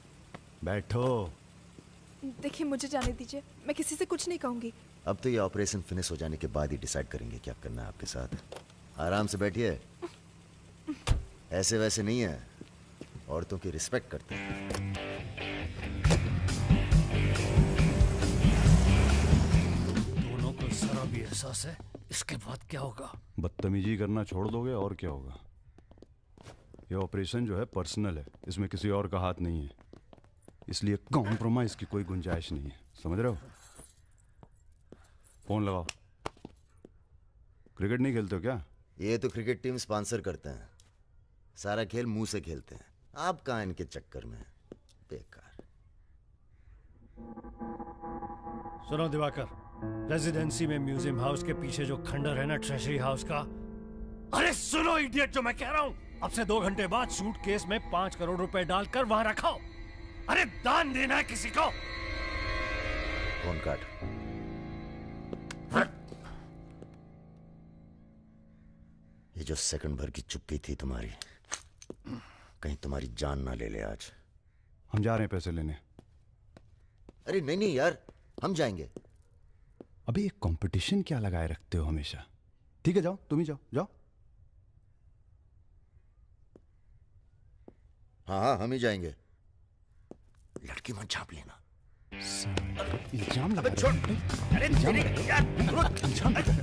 बैठो। देखिए, मुझे जाने दीजिए, मैं किसी से कुछ नहीं कहूंगी। अब तो ये ऑपरेशन फिनिश हो जाने के बाद ही डिसाइड करेंगे क्या करना है आपके साथ। आराम से बैठिए, ऐसे वैसे नहीं है, औरतों की रिस्पेक्ट करते हैं। दोनों को जरा भी एहसास है इसके बाद क्या होगा? बदतमीजी करना छोड़ दोगे और क्या होगा। ये ऑपरेशन जो है पर्सनल है, इसमें किसी और का हाथ नहीं है, इसलिए कॉम्प्रोमाइज की कोई गुंजाइश नहीं है, समझ रहे हो? फोन लगाओ। क्रिकेट नहीं खेलते हो क्या? ये तो क्रिकेट टीम स्पॉन्सर करते हैं, सारा खेल मुंह से खेलते हैं। आप कहाँ इनके चक्कर में, बेकार। सुनो दिवाकर, रेजिडेंसी में म्यूजियम हाउस के पीछे जो खंडर है ना ट्रेजरी हाउस का, अरे सुनो इडियट, जो मैं कह रहा हूं, अब से 2 घंटे बाद सूटकेस में 5 करोड़ रुपए डालकर वहां रखो। अरे दान देना है किसी को। फोन काट। ये जो सेकंड भर की चुप्पी थी तुम्हारी, कहीं तुम्हारी जान ना ले ले आज। हम जा रहे हैं पैसे लेने। अरे नहीं नहीं यार, हम जाएंगे। अबे एक कंपटीशन क्या लगाए रखते हो हमेशा। ठीक है, जाओ, तुम ही जाओ, जाओ। हाँ हाँ, हम ही जाएंगे। लड़की मत झाप लेना। इल्जाम लगा। छोड़। अरे तेरे यार, इल्जाम लगा।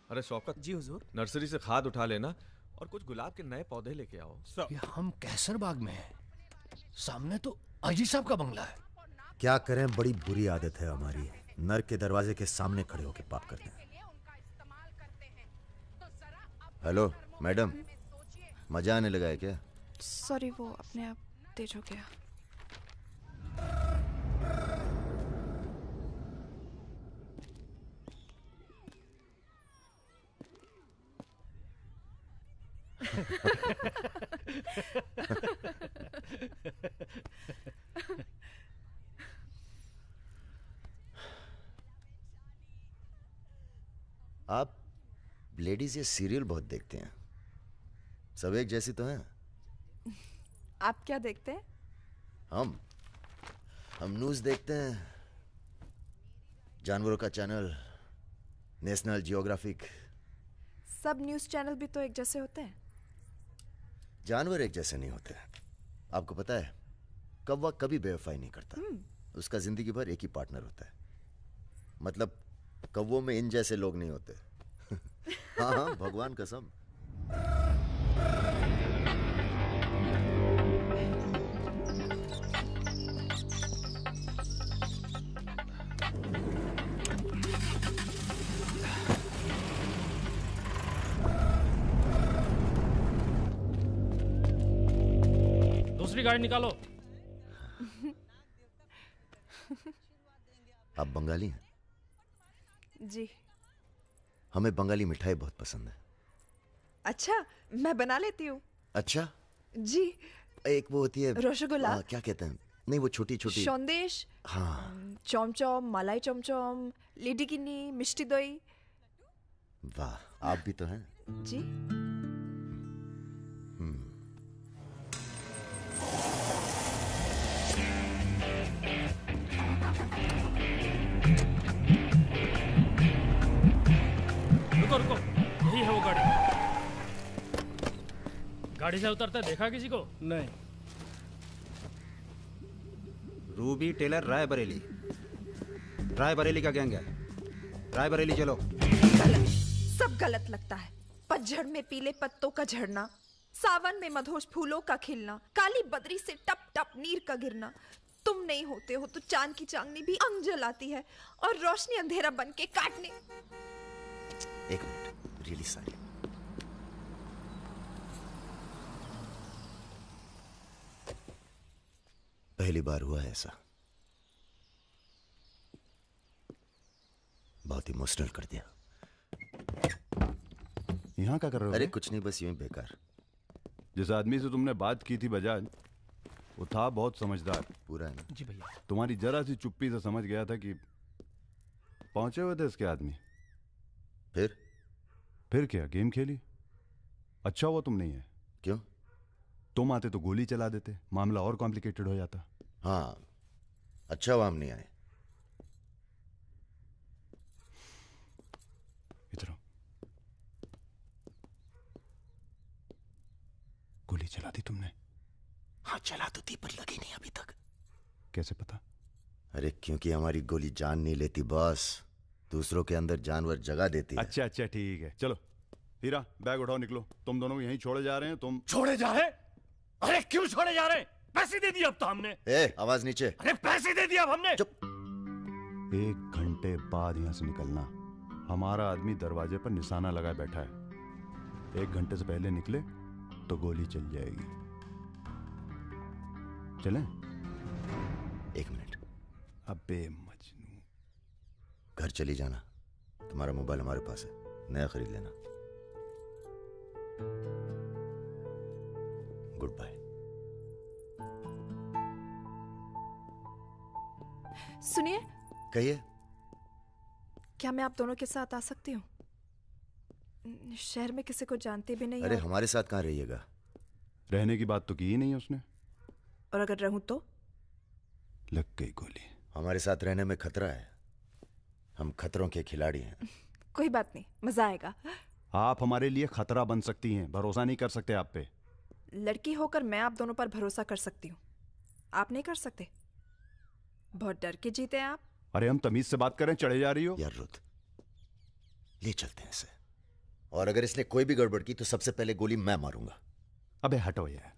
अरे शौकत जी हुजूर। नर्सरी से खाद उठा लेना और कुछ गुलाब के नए पौधे लेके आओ। ये हम कैसर बाग में हैं, सामने तो आईजी साहब का बंगला है। क्या करें, बड़ी बुरी आदत है हमारी, नर के दरवाजे के सामने खड़े होकर पाप करते हैं। हेलो मैडम, मजा आने लगा है क्या? सॉरी, वो अपने आप तेज हो गया। आप लेडीज ये सीरियल बहुत देखते हैं, सब एक जैसी तो हैं। आप क्या देखते हैं? हम न्यूज़ देखते हैं, जानवरों का चैनल, नेशनल जियोग्राफिक। सब न्यूज़ चैनल भी तो एक जैसे होते हैं। जानवर एक जैसे नहीं होते। आपको पता है, कौवा कभी बेवफाई नहीं करता। उसका जिंदगी भर एक ही पार्टनर होता है। मतलब कौवों में इन जैसे लोग नहीं होते। हाँ हाँ, भगवान कसम। दूसरी गाड़ी निकालो। आप बंगाली हैं? जी। हमें बंगाली मिठाई बहुत पसंद है। अच्छा, मैं बना लेती हूँ। अच्छा जी। एक वो होती है रसगुल्ला। क्या कहते हैं, नहीं वो छोटी छोटी। संदेश। हाँ। चमचम, मलाई चमचम, लेडी किन्नी, मिष्टी दही। वाह, आप भी तो हैं। जी। रुको रुको, यही है वो गाड़ी। गाड़ी से उतरते देखा किसी को? नहीं। Ruby Taylor Raebareli. रायबरेली का गैंग है। रायबरेली चलो। गलत, सब गलत लगता है। पतझड़ में पीले पत्तों का झड़ना, सावन में मधोश फूलों का खिलना, काली बदरी से टप टप नीर का गिरना। तुम नहीं होते हो तो चांद की चांदनी भी अंग जलाती है और रोशनी अंधेरा बन के काटने। एक मिनट, रियली सॉरी। पहली बार हुआ है ऐसा। बहुत इमोशनल कर दिया। यहाँ क्या कर रहे हो? अरे कुछ नहीं, बस यूं ही बेकार। जिस आदमी से तुमने बात की थी बजाज, वो था बहुत समझदार। पूरा है ना? जी भैया। तुम्हारी जरा सी चुप्पी से समझ गया था कि पहुंचे हुए थे इसके आदमी। फिर क्या, गेम खेली। अच्छा हुआ तुम नहीं है। क्यों? तुम आते तो गोली चला देते, मामला और कॉम्प्लिकेटेड हो जाता। हाँ, अच्छा हुआ हम नहीं आए। इधर आओ। गोली चला दी तुमने? हाँ चला तो थी, पर लगी नहीं अभी तक। कैसे पता? अरे क्योंकि हमारी गोली जान नहीं लेती बॉस, दूसरों के अंदर जानवर जगह देती है। अच्छा अच्छा ठीक है, चलो हीरा बैग उठाओ, निकलो। तुम दोनों यहीं छोड़े जा रहे हैं। तुम छोड़े जा रहे? अरे क्यों छोड़े जा रहे? पैसे दे दिए अब तो हमने। आवाज नीचे। अरे पैसे दे दिए अब हमने। चुप। 1 घंटे बाद यहां से निकलना। हमारा आदमी दरवाजे पर निशाना लगाए बैठा है। 1 घंटे से पहले निकले तो गोली चल जाएगी। चलें? 1 मिनट। अबे मजनू। घर चली जाना, तुम्हारा मोबाइल हमारे पास है, नया खरीद लेना। Good bye. सुनिए। कहिए। क्या मैं आप दोनों के साथ आ सकती हूँ? शहर में किसी को जानते भी नहीं। अरे हमारे साथ कहाँ रहिएगा? रहने की बात तो की ही नहीं उसने। और अगर रहूं तो? लग गई गोली। हमारे साथ रहने में खतरा है, हम खतरों के खिलाड़ी हैं। कोई बात नहीं, मजा आएगा। आप हमारे लिए खतरा बन सकती हैं, भरोसा नहीं कर सकते आप पे। लड़की होकर मैं आप दोनों पर भरोसा कर सकती हूँ, आप नहीं कर सकते। बहुत डर के जीते हैं आप। अरे हम तमीज से बात करें, चढ़े जा रही हो। यार रुत, ले चलते हैं इसे, और अगर इसने कोई भी गड़बड़ की तो सबसे पहले गोली मैं मारूंगा। अबे हटो यार।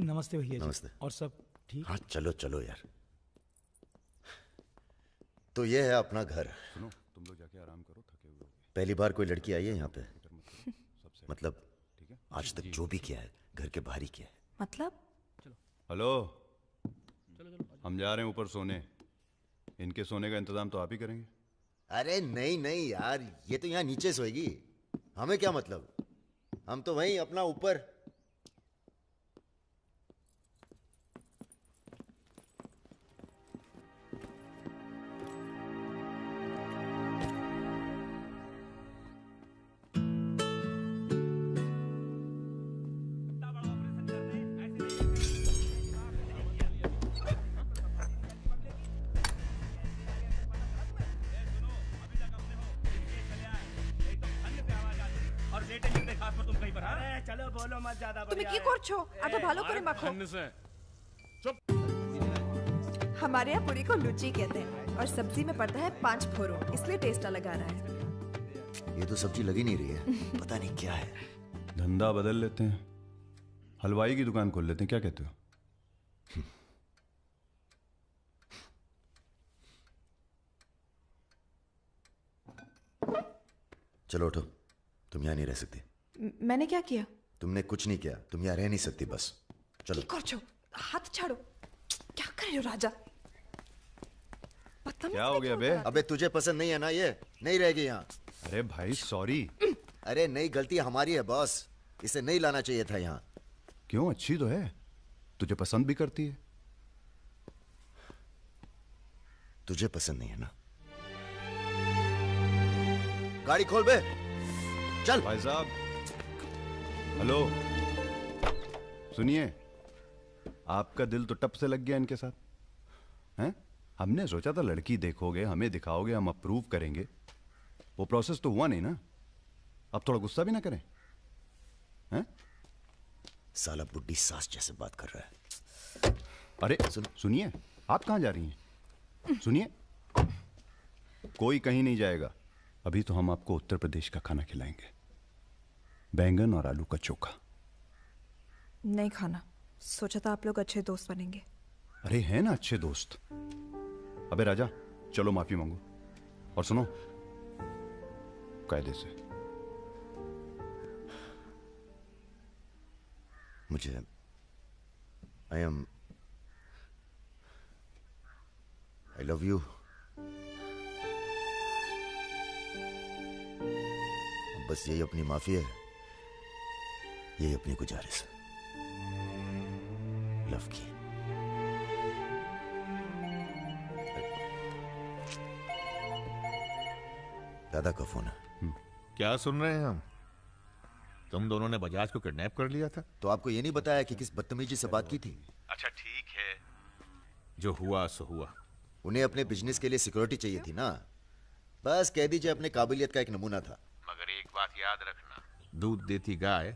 नमस्ते भैया जी। नमस्ते। और सब ठीक? हाँ चलो चलो यार। तो ये है अपना घर। सुनो, तुम लोग जाके आराम करो, थके हुए हो। पहली बार कोई लड़की आई है यहाँ पे? मतलब आज तक जो भी किया है घर के बाहर ही किया है। मतलब? हेलो, हम जा रहे हैं ऊपर सोने। इनके सोने का इंतजाम तो आप ही करेंगे। अरे नहीं नहीं यार, ये तो यहाँ नीचे सोएगी, हमें क्या मतलब, हम तो वहीं अपना ऊपर। তুমি কি করছো? আটা ভালো করে মাখো। हमारे यहाँ पूरी को लुची कहते हैं और सब्जी में पड़ता है 5 फोरो, इसलिए टेस्ट अलग आ रहा है। ये तो सब्जी लगी नहीं रही है, पता नहीं क्या है। धंधा बदल लेते हैं, हलवाई की दुकान खोल लेते हैं, क्या कहते हो? चलो उठो, तुम यहाँ नहीं रह सकती। मैंने क्या किया? तुमने कुछ नहीं किया, तुम यहाँ रह नहीं सकती, बस चलो। हाथ छाड़ो। क्या कर रहे हो राजा? क्या हो गया बे? अबे तुझे पसंद नहीं है ना, ये नहीं रहेगी यहाँ। अरे भाई सॉरी। अरे नई गलती हमारी है बॉस, इसे नहीं लाना चाहिए था यहाँ। क्यों, अच्छी तो है, तुझे पसंद भी करती है। तुझे पसंद नहीं है ना? गाड़ी खोल बे, चल। भाई साहब, हेलो, सुनिए, आपका दिल तो टप से लग गया इनके साथ, हैं? हमने सोचा था लड़की देखोगे, हमें दिखाओगे, हम अप्रूव करेंगे। वो प्रोसेस तो हुआ नहीं ना। अब थोड़ा गुस्सा भी ना करें, हैं? साला बुड्ढी सास जैसे बात कर रहा है। अरे सुनिए, आप कहाँ जा रही हैं? सुनिए, कोई कहीं नहीं जाएगा। अभी तो हम आपको उत्तर प्रदेश का खाना खिलाएंगे, बैंगन और आलू का चोखा। नहीं खाना, सोचा था आप लोग अच्छे दोस्त बनेंगे। अरे हैं ना अच्छे दोस्त। अबे राजा, चलो माफी मांगो। और सुनो, कायदे से। मुझे I love you। बस यही अपनी माफी है, यही अपनी गुजारिश है लव की। दादा का फोन है। क्या सुन रहे हैं हम? तुम दोनों ने बजाज को किडनैप कर लिया था? तो आपको ये नहीं बताया कि किस बदतमीजी से बात की थी? अच्छा ठीक है, जो हुआ सो हुआ। उन्हें अपने बिजनेस के लिए सिक्योरिटी चाहिए थी ना, बस कह दीजिए अपने काबिलियत का एक नमूना था। मगर एक बात याद रखना, दूध देती गाय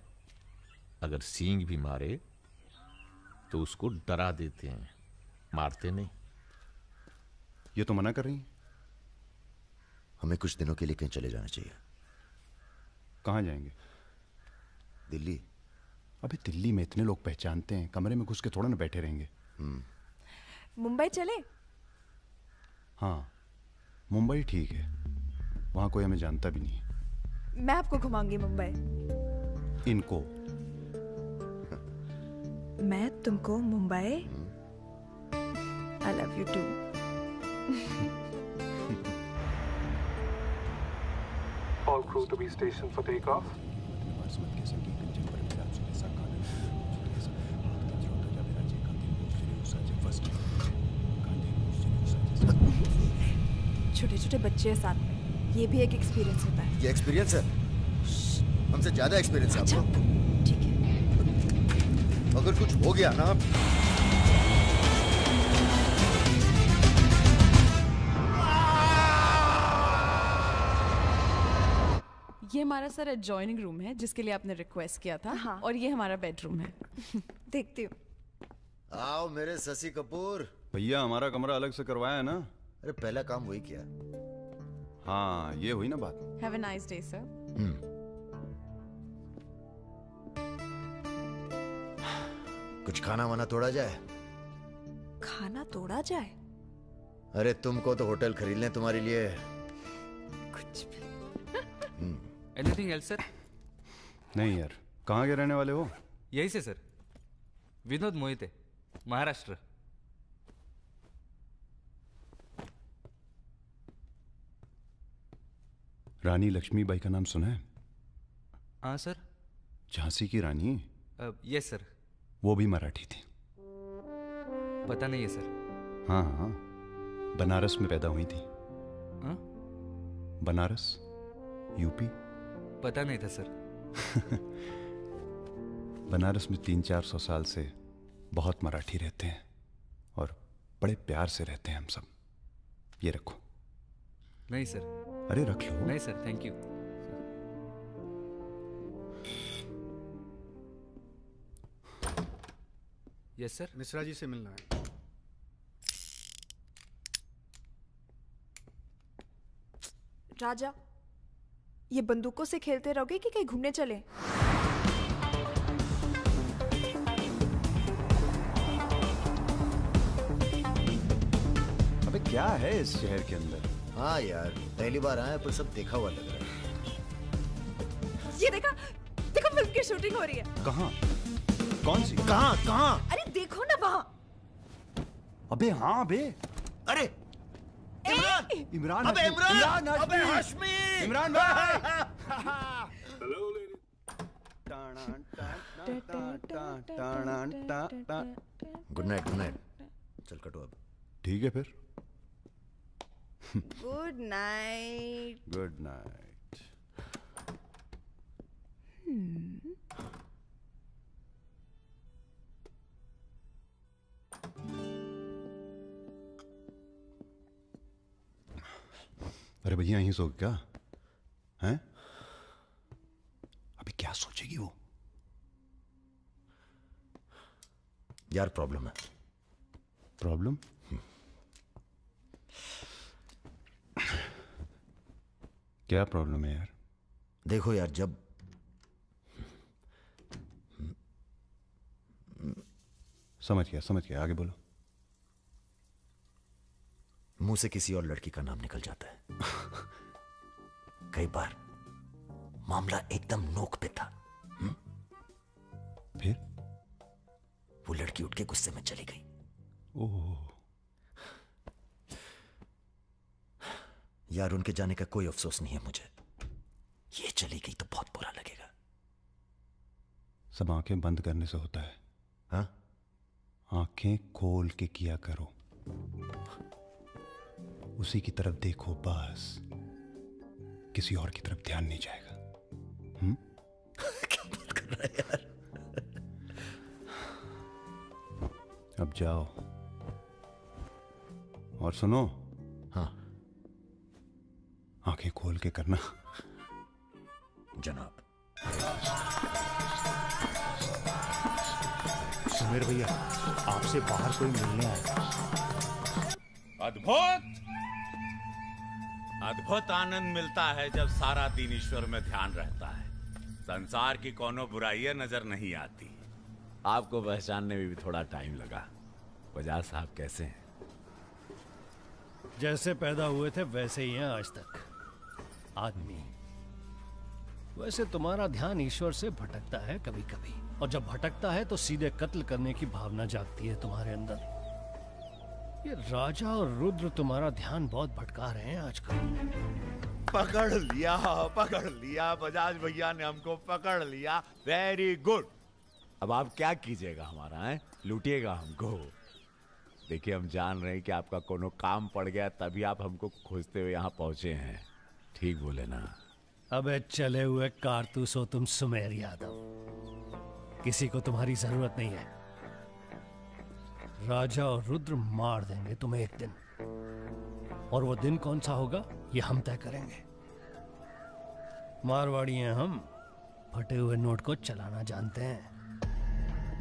अगर सींग भी मारे तो उसको डरा देते हैं, मारते नहीं। ये तो मना कर रही हैं। हमें कुछ दिनों के लिए कहीं चले जाना चाहिए। कहाँ जाएंगे? दिल्ली। अबे दिल्ली में इतने लोग पहचानते हैं, कमरे में घुस के थोड़ा ना बैठे रहेंगे। मुंबई चले? हाँ, मुंबई ठीक है, वहां कोई हमें जानता भी नहीं है। मैं आपको घुमाऊंगी मुंबई। इनको? मैं तुमको Mumbai. I love you too। All crew to be stationed for takeoff। छोटे छोटे बच्चे हैं साथ में, ये भी एक एक्सपीरियंस होता है। ये एक्सपीरियंस है? हमसे ज्यादा एक्सपीरियंस है आपको। ठीक है। अगर कुछ हो गया ना, ये हमारा सर एडजॉइनिंग रूम है जिसके लिए आपने रिक्वेस्ट किया था। हाँ। और ये हमारा बेडरूम है। देखती हूँ। आओ मेरे शशि कपूर। भैया हमारा कमरा अलग से करवाया है ना? अरे पहला काम वही किया। हाँ, ये हुई ना बात। Have a nice day sir. कुछ खाना वाना तोड़ा जाए? खाना तोड़ा जाए? अरे तुमको तो होटल खरीद लें तुम्हारे लिए। कुछ भी। Anything else sir? नहीं यार, कहाँ के रहने वाले हो? यही से सर, विनोद मोहिते, महाराष्ट्र। रानी लक्ष्मीबाई का नाम सुना है? हाँ सर। झांसी की रानी? Yes sir. वो भी मराठी थी। पता नहीं है सर। हाँ हाँ, बनारस में पैदा हुई थी। हाँ? बनारस, यूपी। पता नहीं था सर। बनारस में 300-400 साल से बहुत मराठी रहते हैं और बड़े प्यार से रहते हैं हम सब। ये रखो। नहीं सर। अरे रख लो। नहीं sir, thank you. Yes sir. Mishra ji से मिलना है। राजा, ये बंदूकों से खेलते रहोगे कि कहीं घूमने चले? अबे क्या है इस शहर के अंदर? हाँ यार, पहली बार आया पर सब देखा हुआ लग रहा है। ये देखा, देखो फिल्म की शूटिंग हो रही है। कहाँ? कौन सी? कहाँ कहाँ? अरे देखो ना वहाँ। अबे हाँ बे। अरे इमरान! इमरान! अबे इमरान! अबे हाशमी! इमरान भाई! Good night, good night. चल कटो अब। ठीक है फिर। Good night. Good night. अरे भैया यहीं सो क्या हैं? अभी क्या सोचेगी वो? यार प्रॉब्लम है। प्रॉब्लम? क्या प्रॉब्लम है यार? देखो यार, जब समझ गया, आगे बोलो। मुंह से किसी और लड़की का नाम निकल जाता है। कई बार मामला एकदम नोक पे था। फिर वो लड़की उठ के गुस्से में चली गई। ओह। यार उनके जाने का कोई अफसोस नहीं है मुझे। ये चली गई तो बहुत बुरा लगेगा। सब आंखें बंद करने से होता है। हाँ? आंखें खोल के किया करो। उसी की तरफ देखो बस, किसी और की तरफ ध्यान नहीं जाएगा। क्या बात कर रहा है यार? अब जाओ और सुनो। हाँ। आंखें खोल के करना। जनाब। सुमेर भैया, आपसे बाहर कोई मिलने आया। अद्भुत अद्भुत आनंद मिलता है जब सारा दिन ईश्वर में ध्यान रहता है। संसार की कोनो बुराइयां नजर नहीं आती। आपको पहचानने में भी थोड़ा टाइम लगा। बजाज साहब कैसे हैं? जैसे पैदा हुए थे वैसे ही हैं आज तक। आदमी। वैसे तुम्हारा ध्यान ईश्वर से भटकता है कभी कभी, और जब भटकता है तो सीधे कत्ल करने की भावना जागती है तुम्हारे अंदर। ये राजा और रुद्र तुम्हारा ध्यान बहुत भटका रहे हैं आजकल। पकड़ लिया बजाज भैया ने हमको पकड़ लिया। Very good. अब आप क्या कीजिएगा हमारा है? लूटिएगा हमको। देखिए हम जान रहे हैं कि आपका कोनो काम पड़ गया तभी आप हमको खोजते हुए यहाँ पहुंचे हैं। ठीक बोले ना? अबे चले हुए कारतूस हो तुम सुमेर यादव। किसी को तुम्हारी जरूरत नहीं है। राजा और रुद्र मार देंगे तुम्हें एक दिन, और वो दिन कौन सा होगा ये हम तय करेंगे। मारवाड़ी हैं हम, फटे हुए नोट को चलाना जानते हैं।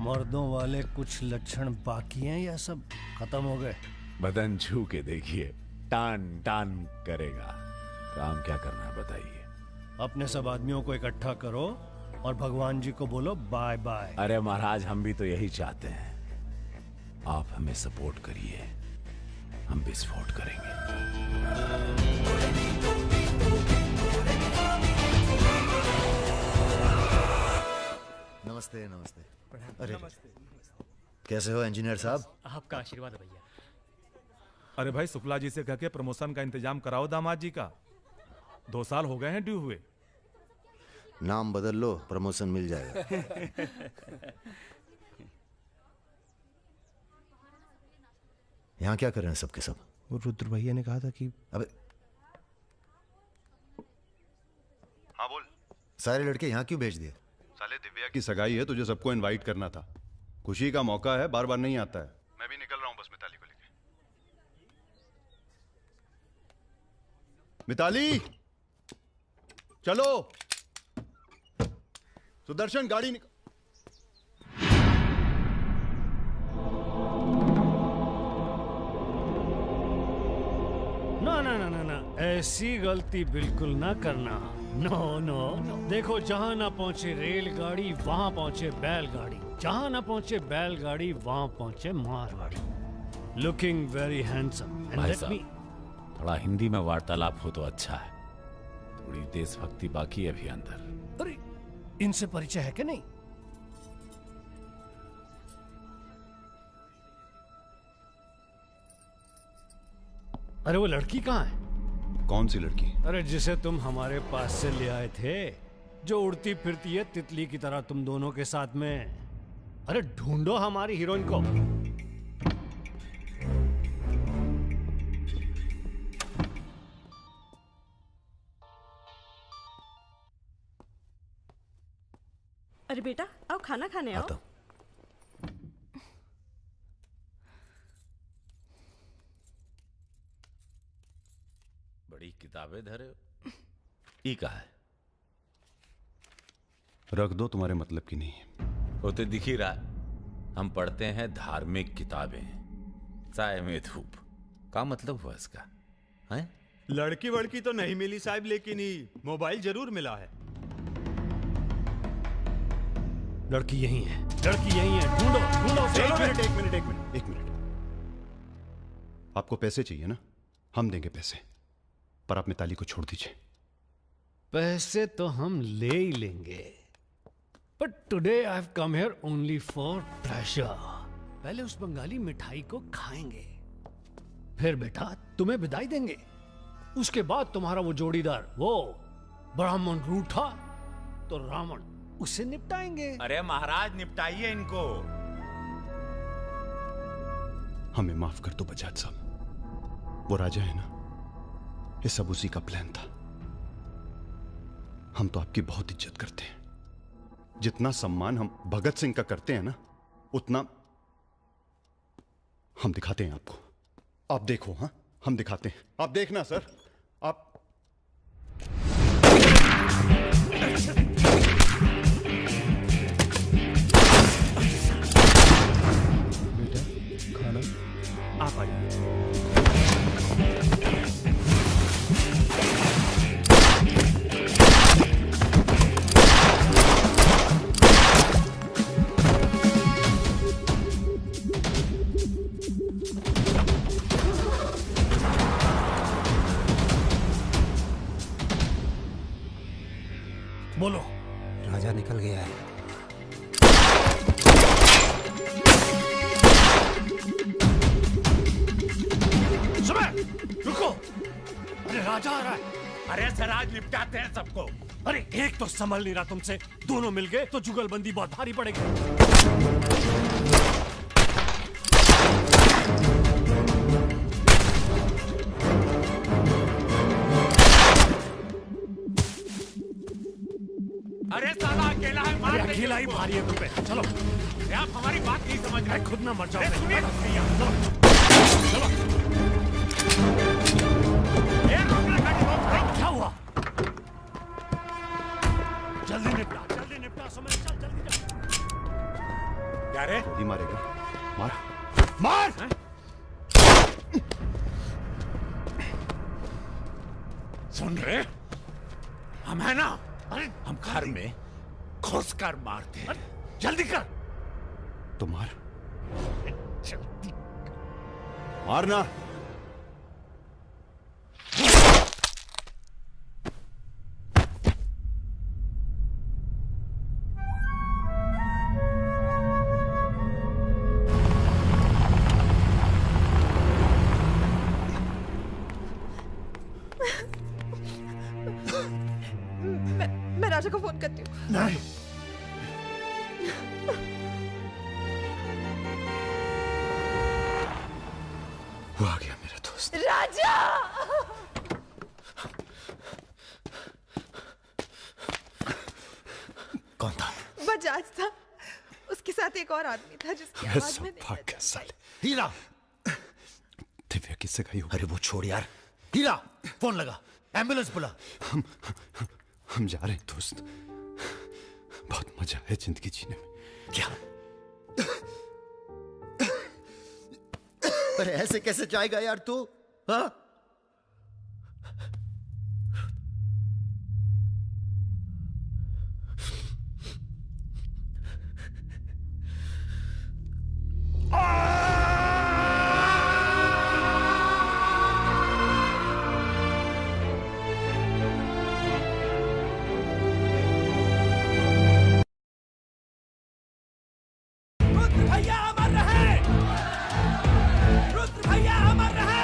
मर्दों वाले कुछ लक्षण बाकी हैं या सब खत्म हो गए? बदन छू के देखिए, टान टान करेगा। काम क्या करना है बताइए? अपने सब आदमियों को इकट्ठा करो और भगवान जी को बोलो बाय बाय। अरे महाराज, हम भी तो यही चाहते हैं। आप हमें सपोर्ट करिए, हम विस्फोट करेंगे। नमस्ते नमस्ते। अरे कैसे हो इंजीनियर साहब? आपका आशीर्वाद है भैया। अरे भाई, शुक्ला जी से कह के प्रमोशन का इंतजाम कराओ दामाद जी का। 2 साल हो गए हैं ड्यू हुए। नाम बदल लो, प्रमोशन मिल जाएगा। यहाँ क्या कर रहे हैं सबके सब? वो रुद्र भैया ने कहा था कि अबे हाँ बोल। सारे लड़के यहाँ क्यों भेज दिए? साले दिव्या की सगाई है, तुझे सबको इनवाइट करना था। खुशी का मौका है, बार बार नहीं आता है। मैं भी निकल रहा हूँ बस मिताली को लेके। मिताली चलो। सुदर्शन गाड़ी निकल। ना ना ना ना ना, ऐसी गलती बिल्कुल ना करना। No no no. देखो, जहां ना पहुंचे रेलगाड़ी वहां पहुंचे बैलगाड़ी, जहां ना पहुंचे बैलगाड़ी वहां पहुंचे मारवाड़ी। Looking very handsome. भाई साहब, थोड़ा हिंदी में वार्तालाप हो तो अच्छा है। थोड़ी देशभक्ति बाकी है अभी अंदर। अरे, इनसे परिचय है कि नहीं? अरे वो लड़की कहाँ है? कौन सी लड़की? अरे जिसे तुम हमारे पास से ले आए थे, जो उड़ती फिरती है तितली की तरह तुम दोनों के साथ में। अरे ढूंढो हमारी हीरोइन को। अरे बेटा, आओ खाना खाने आओ। बड़ी किताबें धरे हो। ये कहा है? रख दो, तुम्हारे मतलब की नहीं है। वो तो दिख ही रहा है। हम पढ़ते हैं धार्मिक किताबें, चाय में धूप। क्या मतलब हुआ इसका? हैं? लड़की वड़की तो नहीं मिली साहब, लेकिन ही मोबाइल जरूर मिला है। लड़की यही है, लड़की यही है। ढूंढो ढूंढो। एक मिनट। आपको पैसे चाहिए ना? हम देंगे पैसे, पर आप मिताली को छोड़ दीजिए। पैसे तो हम ले ही लेंगे, but today I have come here only for pleasure. पहले उस बंगाली मिठाई को खाएंगे, फिर बेटा तुम्हें विदाई देंगे। उसके बाद तुम्हारा वो जोड़ीदार, वो ब्राह्मण रूठा तो रावण, उसे निपटाएंगे। अरे महाराज, निपटाइए इनको। हमें माफ कर दो बजाज साहब, वो राजा है ना, ये सब उसी का प्लान था। हम तो आपकी बहुत इज्जत करते हैं। जितना सम्मान हम भगत सिंह का करते हैं ना, उतना हम दिखाते हैं आपको। आप देखो। हाँ, हम दिखाते हैं, आप देखना सर। आप बेटा खाना आप आइए। बोलो। राजा निकल गया है। सुबह रुको। अरे राजा आ रहा है। अरे सर, आज निपटाते हैं सबको। अरे एक तो संभल नहीं रहा तुमसे, दोनों मिल गए तो जुगलबंदी बहुत भारी पड़ेगी। अरे साला अकेला है, मार देंगे अकेला ही उसको। भारी है तुम पे। चलो। आप हमारी बात नहीं समझ रहे। खुद ना मर जाओ। क्या हुआ? जल्दी निपटा समय। चल जल्दी। क्या रे? गोली मारेगा? मार मार। सुन रहे? हम है ना, हम घर में घुस कर मार दे। जल्दी कर। तो मार, मारना। मैं राजा को फोन करती हूँ। नहीं, वो आ गया मेरा दोस्त। राजा! कौन था? बजाज था। उसके साथ एक और आदमी था जिसकी आवाज में हीरा। दिव्या किससे गई हो? अरे वो छोड़ यार। हीरा, फोन लगा, एम्बुलेंस बुला। हम जा रहे हैं दोस्त। बहुत मजा है जिंदगी जीने में। क्या? अरे ऐसे कैसे जाएगा यार तू? हाँ? भैया अमर रहे! रुद्र भैया अमर रहे!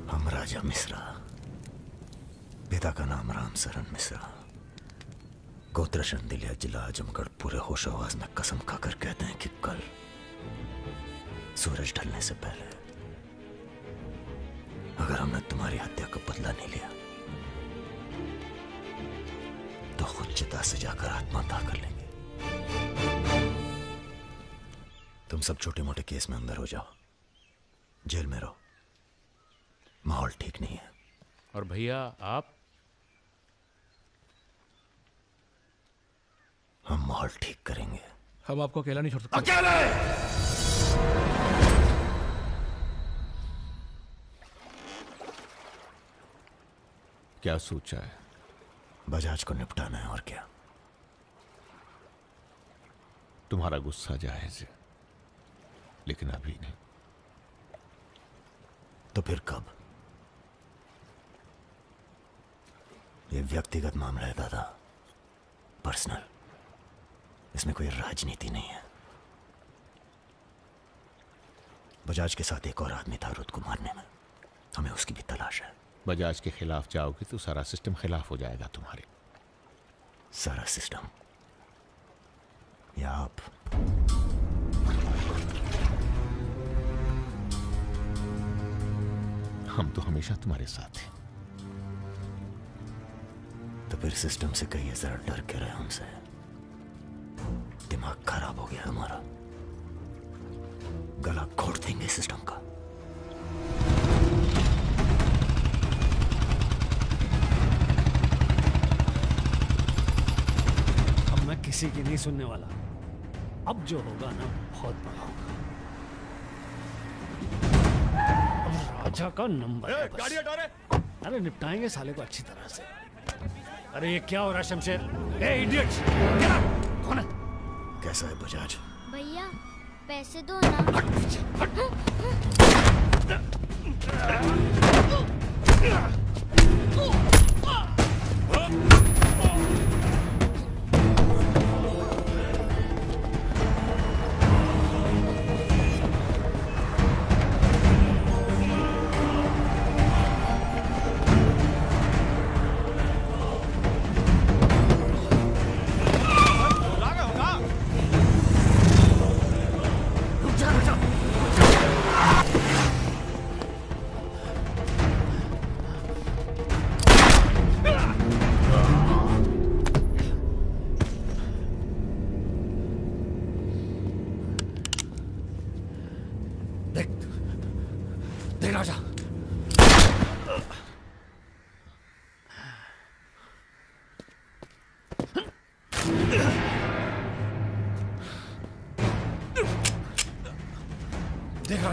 हम राजा मिश्रा, पिता का नाम राम सरन मिश्रा, गोत्र शंदिलिया, जिला आजमगढ़, पूरे होश आवाज में कसम खाकर कहते हैं कि कल सूरज ढलने से पहले अगर हमने तुम्हारी हत्या का बदला नहीं लिया तो खुद चिता से जाकर आत्महत्या कर लेंगे। तुम सब छोटे मोटे केस में अंदर हो जाओ, जेल में रहो, माहौल ठीक नहीं है। और भैया आप? हम माहौल ठीक करेंगे। हम आपको अकेला नहीं छोड़ सकते। अकेले! क्या सोचा है? बजाज को निपटाना है, और क्या। तुम्हारा गुस्सा जायज है, लेकिन अभी नहीं। तो फिर कब? ये व्यक्तिगत मामला है दादा, पर्सनल। इसमें कोई राजनीति नहीं है। बजाज के साथ एक और आदमी था रुद्र को मारने में, हमें उसकी भी तलाश है। बजाज के खिलाफ जाओगे तो सारा सिस्टम खिलाफ हो जाएगा तुम्हारे। सारा सिस्टम या आप? हम तो हमेशा तुम्हारे साथ हैं। तो फिर सिस्टम से कहिए जरा डर के रहे हमसे। दिमाग खराब हो गया हमारा, गला घोट देंगे सिस्टम का। अब मैं किसी की नहीं सुनने वाला। अब जो होगा ना बहुत बड़ा होगा। अब राजा का नंबर है बस। गाड़ी हटा रे! अरे निपटाएंगे साले को अच्छी तरह से। अरे ये क्या हो रहा है शमशेर? ए इडियट! कौन है? कैसा है बजाज? भैया पैसे दो ना।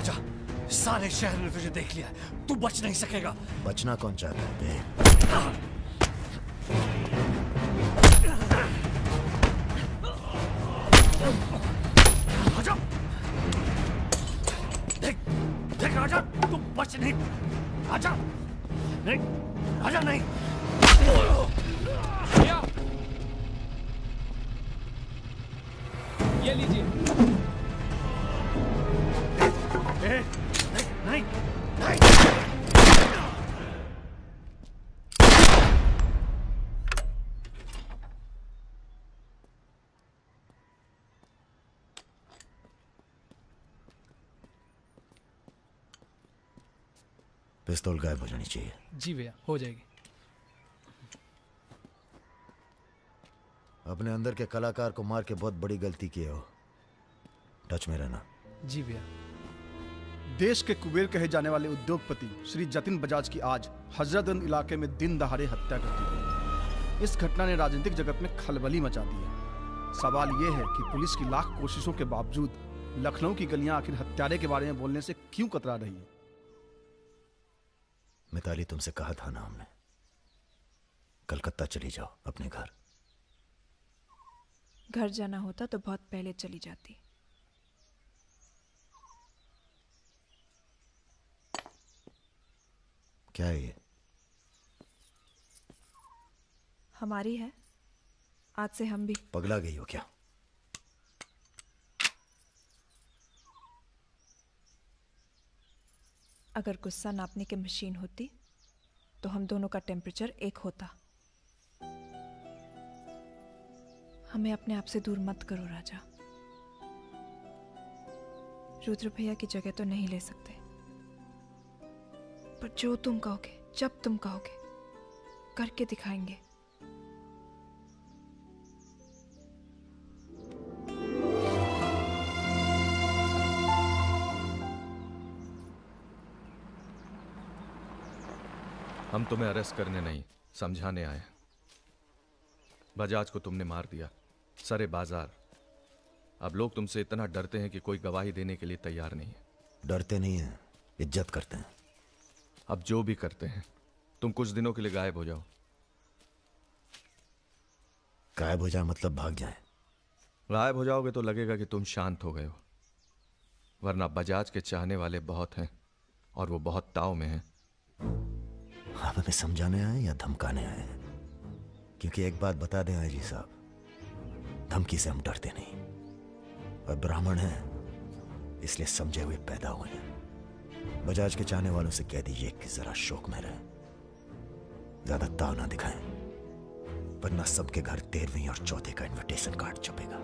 राजा, सारे शहर ने तुझे देख लिया, तू बच नहीं सकेगा। बचना कौन चाहता है बे? राजा, देख देख राजा, तू बच नहीं। राजा नहीं, राजा नहीं। ये लीजिए। नहीं, नहीं। पिस्तौल गायब हो जानी चाहिए। जी भैया, हो जाएगी। अपने अंदर के कलाकार को मार के बहुत बड़ी गलती की हो। टच में रहना। जी भैया। देश के कुबेर कहे जाने वाले उद्योगपति श्री जतिन बजाज की आज हजरतगंज इलाके में दिन दहाड़े हत्या कर दी गई। इस घटना ने राजनीतिक जगत में खलबली मचा दी है। सवाल यह है कि पुलिस की लाख कोशिशों के बावजूद लखनऊ की गलियां आखिर हत्यारे के बारे में बोलने से क्यों कतरा रही है? मिताली, तुमसे कहा था ना हमने, कलकत्ता चली जाओ अपने घर। घर जाना होता तो बहुत पहले चली जाती। क्या है ये? हमारी है, आज से हम भी। पगला गई हो क्या? अगर गुस्सा नापने की मशीन होती तो हम दोनों का टेम्परेचर एक होता। हमें अपने आप से दूर मत करो राजा। रुद्र भैया की जगह तो नहीं ले सकते, पर जो तुम कहोगे, जब तुम कहोगे, करके दिखाएंगे। हम तुम्हें अरेस्ट करने नहीं, समझाने आए। बजाज को तुमने मार दिया, सरे बाजार। अब लोग तुमसे इतना डरते हैं कि कोई गवाही देने के लिए तैयार नहीं है। डरते नहीं हैं, इज्जत करते हैं। अब जो भी करते हैं, तुम कुछ दिनों के लिए गायब हो जाओ। गायब हो जाए मतलब भाग जाए? गायब हो जाओगे तो लगेगा कि तुम शांत हो गए हो, वरना बजाज के चाहने वाले बहुत हैं और वो बहुत ताव में हैं। आप हमें समझाने आए या धमकाने आए? क्योंकि एक बात बता दें आईजी साहब, धमकी से हम डरते नहीं, और ब्राह्मण हैं इसलिए समझे हुए पैदा हुए हैं। बजाज के चाहने वालों से कह दीजिए कि जरा शौक में रहे, ज्यादा ताव ना दिखाएं, वरना सबके घर 13वीं और 14 का इनविटेशन कार्ड छपेगा।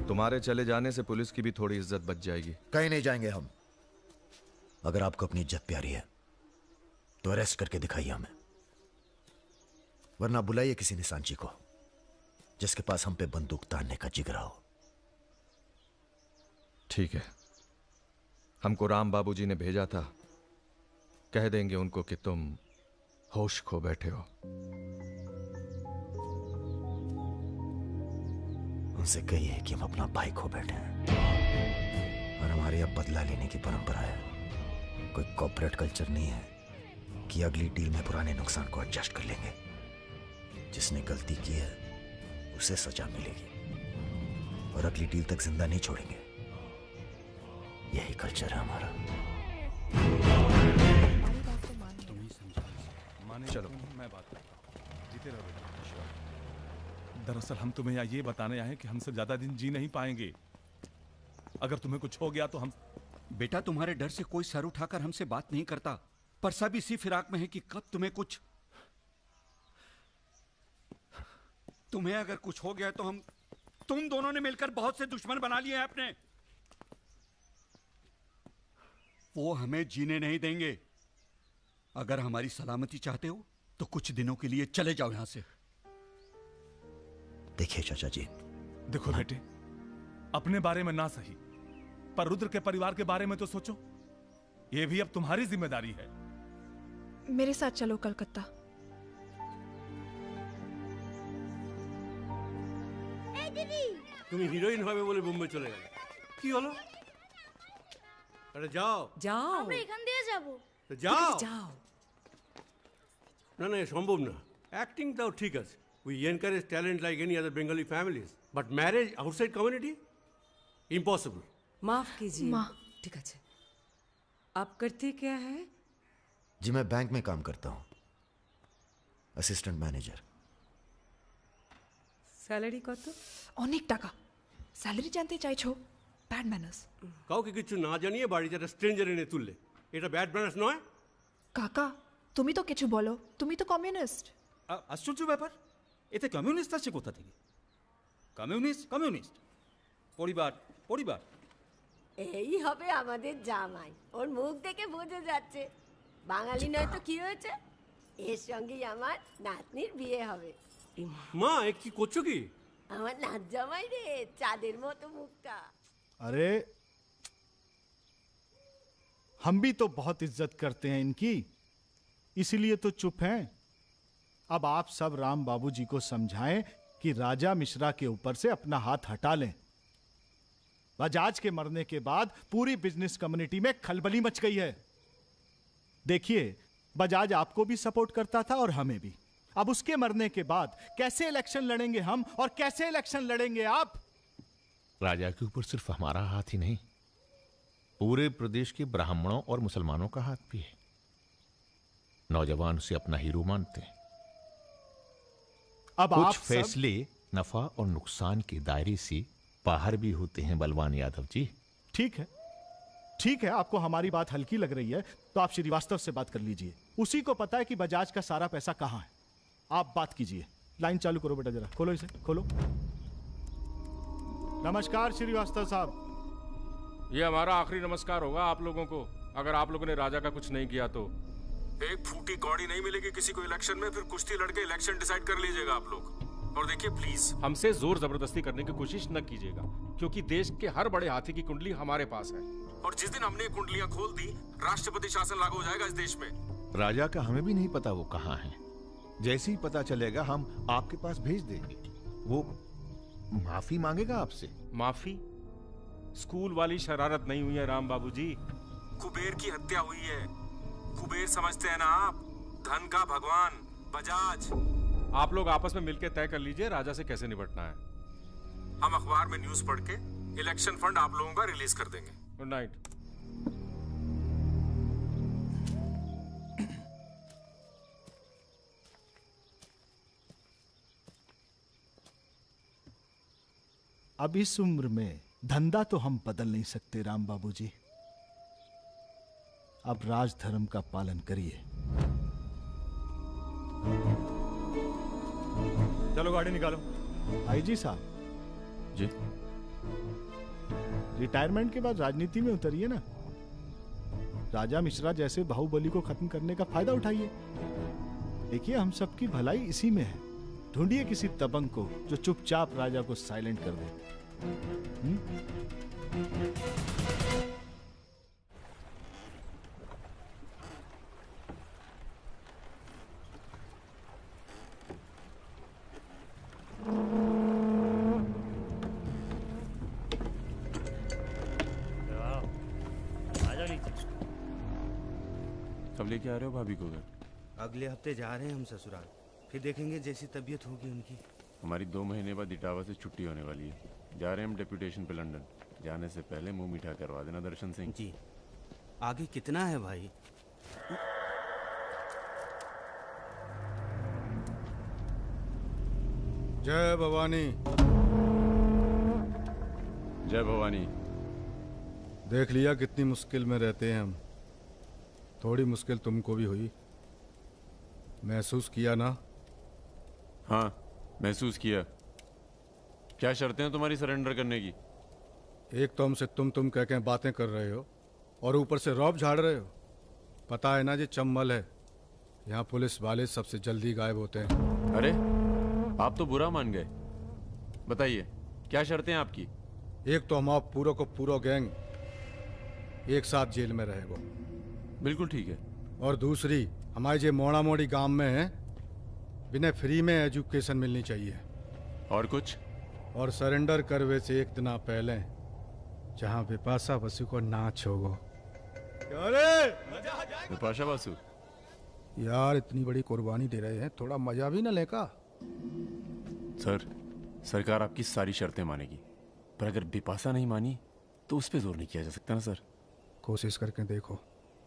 तुम्हारे चले जाने से पुलिस की भी थोड़ी इज्जत बच जाएगी। कहीं नहीं जाएंगे हम। अगर आपको अपनी इज्जत प्यारी है तो अरेस्ट करके दिखाइए हमें, वरना बुलाइए किसी निशानची को जिसके पास हम पे बंदूक तानने का जिगरा हो। ठीक है, हमको राम बाबूजी ने भेजा था, कह देंगे उनको कि तुम होश खो बैठे हो। उनसे कहिए कि हम अपना भाई खो बैठे हैं और हमारे अब बदला लेने की परंपरा है। कोई कॉर्पोरेट कल्चर नहीं है कि अगली डील में पुराने नुकसान को एडजस्ट कर लेंगे। जिसने गलती की है उसे सजा मिलेगी और अगली डील तक जिंदा नहीं छोड़ेंगे। यही कल्चर है हमारा। चलो मैं बात करता हूं। जीते रहो बेटा। दरअसल हम तुम्हें यहाँ ये बताने आए हैं कि हमसे ज्यादा दिन जी नहीं पाएंगे। अगर तुम्हें कुछ हो गया तो हम। बेटा, तुम्हारे डर से कोई सर उठाकर हमसे बात नहीं करता, पर सब इसी फिराक में है कि कब तुम्हें कुछ। तुम्हें अगर कुछ हो गया तो हम, तुम दोनों ने मिलकर बहुत से दुश्मन बना लिए हैं अपने। वो हमें जीने नहीं देंगे। अगर हमारी सलामती चाहते हो तो कुछ दिनों के लिए चले जाओ यहां से। देखिए चाचा जी। देखो बेटे, अपने बारे में ना सही, पर रुद्र के परिवार के बारे में तो सोचो। ये भी अब तुम्हारी जिम्मेदारी है। मेरे साथ चलो कलकत्ता। তুমি হিরোইন হবে বলে বোম্বে চলে গেলে, কি হলো? अरे जाओ যাও আমরা এখান দিয়ে যাব তো যাও যাও না না এ সম্ভব না অ্যাক্টিং তাও ঠিক আছে we encourage talent like any other Bengali families but marriage outside community impossible माफ कीजिए ठीक है आप करते क्या है जी मैं बैंक में काम करता हूँ, असिस्टेंट मैनेजर। স্যালারি কত অনেক টাকা স্যালারি জানতে চাইছো? Bad manners. কাউকে কিছু না জানিয়ে বাড়িতে একটা স্ট্রেঞ্জার এনে তুললে এটা ব্যাড ম্যানার্স নয়? কাকা তুমি তো কিছু বলো, তুমি তো কমিউনিস্ট। আশ্চর্য ব্যাপার, এতে কমিউনিস্ট আসছে কোথা থেকে? কমিউনিস্ট কমিউনিস্ট, পরিবার পরিবার। এই হবে আমাদের জামাই, ওর মুখ দেখে বোঝা যাচ্ছে বাঙালি নয় তো কি হয়েছে, এর সঙ্গেই আমার নাতনির বিয়ে হবে। মা এ কি করছো কি? আমার নাত জামাই রে, চাঁদের মতো মুখটা। अरे हम भी तो बहुत इज्जत करते हैं इनकी, इसीलिए तो चुप हैं। अब आप सब राम बाबूजी को समझाएं कि राजा मिश्रा के ऊपर से अपना हाथ हटा लें। बजाज के मरने के बाद पूरी बिजनेस कम्युनिटी में खलबली मच गई है। देखिए बजाज आपको भी सपोर्ट करता था और हमें भी, अब उसके मरने के बाद कैसे इलेक्शन लड़ेंगे हम और कैसे इलेक्शन लड़ेंगे आप? राजा के ऊपर सिर्फ हमारा हाथ ही नहीं, पूरे प्रदेश के ब्राह्मणों और मुसलमानों का हाथ भी है। नौजवान उसे अपना हीरो मानते हैं। अब कुछ आप फैसले नफा और नुकसान के दायरे से बाहर भी होते हैं बलवान यादव जी। ठीक है, ठीक है, आपको हमारी बात हल्की लग रही है तो आप श्रीवास्तव से बात कर लीजिए, उसी को पता है कि बजाज का सारा पैसा कहां है। आप बात कीजिए। लाइन चालू करो बेटा, जरा खोलो इसे, खोलो। नमस्कार श्रीवास्तव साहब। ये हमारा आखिरी नमस्कार होगा आप लोगों को, अगर आप लोगों ने राजा का कुछ नहीं किया तो। एक फूटी कौड़ी नहीं मिलेगी किसी को इलेक्शन में, फिर कुश्ती लड़के इलेक्शन डिसाइड कर लीजिएगा आप लोग। और देखिए प्लीज हमसे जोर जबरदस्ती करने की कोशिश न कीजिएगा, क्योंकि देश के हर बड़े हाथी की कुंडली हमारे पास है, और जिस दिन हमने कुंडलियां खोल दी राष्ट्रपति शासन लागू हो जाएगा इस देश में। राजा का हमें भी नहीं पता वो कहाँ है, जैसे ही पता चलेगा हम आपके पास भेज देंगे। वो माफी मांगेगा आपसे। माफी? स्कूल वाली शरारत नहीं हुई है राम बाबूजी, कुबेर की हत्या हुई है। कुबेर समझते हैं ना आप, धन का भगवान बजाज। आप लोग आपस में मिलकर तय कर लीजिए राजा से कैसे निपटना है। हम अखबार में न्यूज पढ़ के इलेक्शन फंड आप लोगों का रिलीज कर देंगे। Good night. अब इस उम्र में धंधा तो हम बदल नहीं सकते राम बाबूजी, अब राजधर्म का पालन करिए। चलो गाड़ी निकालो। आईजी साहब जी, रिटायरमेंट के बाद राजनीति में उतरिए ना। राजा मिश्रा जैसे बाहुबली को खत्म करने का फायदा उठाइए। देखिए हम सबकी भलाई इसी में है। ढूंढिए किसी दबंग को जो चुपचाप राजा को साइलेंट कर दे। कब लेके आ रहे हो भाभी को घर? अगले हफ्ते जा रहे हैं हम ससुराल, फिर देखेंगे जैसी तबीयत होगी उनकी। हमारी 2 महीने बाद इटावा से छुट्टी होने वाली है, जा रहे हैं हम डेप्यूटेशन पे लंदन। जाने से पहले मुंह मीठा करवा देना दर्शन सिंह जी। आगे कितना है भाई? जय भवानी। जय भवानी। देख लिया कितनी मुश्किल में रहते हैं हम। थोड़ी मुश्किल तुमको भी हुई, महसूस किया ना? हाँ महसूस किया। क्या शर्तें हैं तुम्हारी सरेंडर करने की? एक तो हमसे तुम कह के बातें कर रहे हो और ऊपर से रौब झाड़ रहे हो। पता है ना ये चंबल है, यहाँ पुलिस वाले सबसे जल्दी गायब होते हैं। अरे आप तो बुरा मान गए, बताइए क्या शर्तें हैं आपकी? एक तो हम आप पूरा को पूरा गैंग एक साथ जेल में रहेगो। बिल्कुल ठीक है। और दूसरी हमारे जो मोड़ा मोड़ी गांव में है, बिना फ्री में एजुकेशन मिलनी चाहिए। और कुछ? और सरेंडर करवे से एक दिन पहले जहाँ विपाशा बसु को नाच होगो विपाशा बासु, यार इतनी बड़ी कुर्बानी दे रहे हैं, थोड़ा मजा भी ना लेगा। सर सरकार आपकी सारी शर्तें मानेगी, पर अगर बिपाशा नहीं मानी तो उस पर जोर नहीं किया जा सकता ना सर। कोशिश करके देखो,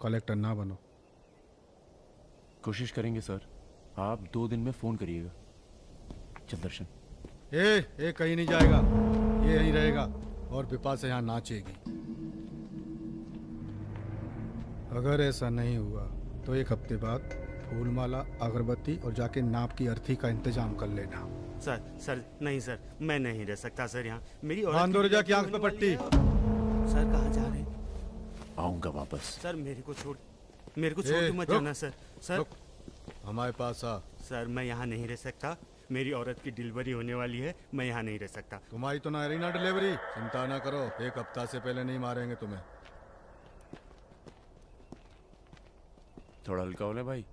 कलेक्टर ना बनो। कोशिश करेंगे सर, आप 2 दिन में फोन करिएगा। चल दर्शन। ए कहीं नहीं जाएगा, ये यहीं रहेगा और बिपाशा यहाँ नाचेगी। अगर ऐसा नहीं हुआ तो 1 हफ्ते बाद फूलमाला, अगरबत्ती और जाके नाप की अर्थी का इंतजाम कर लेना। सर नहीं सर, मैं नहीं रह सकता सर यहाँ। मेरी बांध दो रजा की आंख पे पट्टी। सर कहाँ जा रहे हैं? आऊंगा वापस। सर मेरे को छोड़ के मत जाना सर। सर हमारे पास आ। सर मैं यहाँ नहीं रह सकता, मेरी औरत की डिलीवरी होने वाली है, मैं यहाँ नहीं रह सकता। तुम्हारी तो ना रही ना डिलीवरी, चिंता ना करो, 1 हफ्ता से पहले नहीं मारेंगे तुम्हें। थोड़ा हल्का हो ले भाई।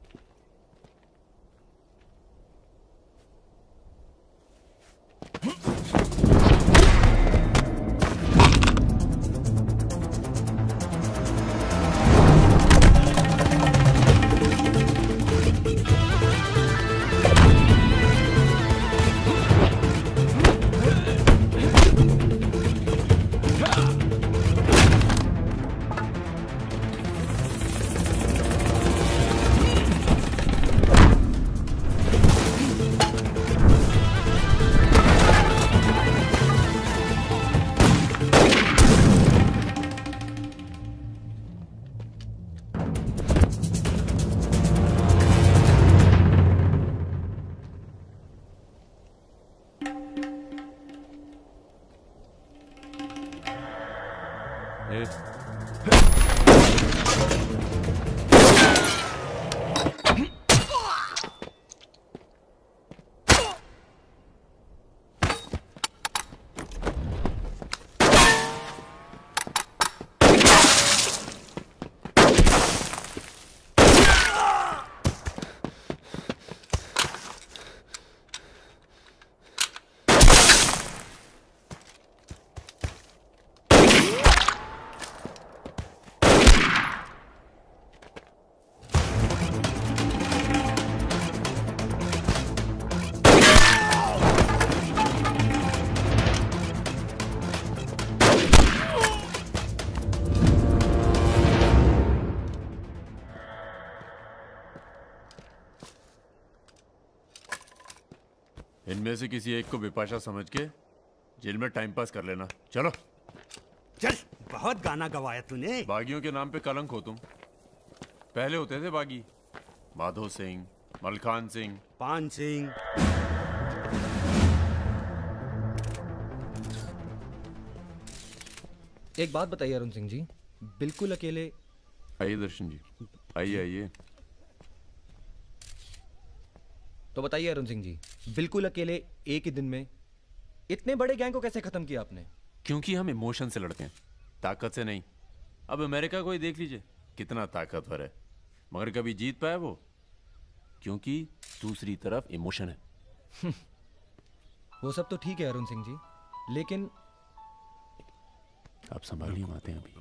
इनमें से किसी एक को बिपाशा समझ के जेल में टाइम पास कर लेना। चलो चल। बहुत गाना गवाया तूने। बागियों के नाम पे कलंक हो तुम। पहले होते थे बागी, माधो सिंह, मलखान सिंह, पान सिंह। एक बात बताइए अरुण सिंह जी, बिल्कुल अकेले। आइए दर्शन जी, आइए आइए। तो बताइए अरुण सिंह जी, बिल्कुल अकेले एक ही दिन में इतने बड़े गैंग को कैसे खत्म किया आपने? क्योंकि हम इमोशन से लड़ते हैं, ताकत से नहीं। अब अमेरिका को ही देख लीजिए, कितना ताकतवर है, मगर कभी जीत पाया वो? क्योंकि दूसरी तरफ इमोशन है। वो सब तो ठीक है अरुण सिंह जी, लेकिन आप संभालिए बातें अभी।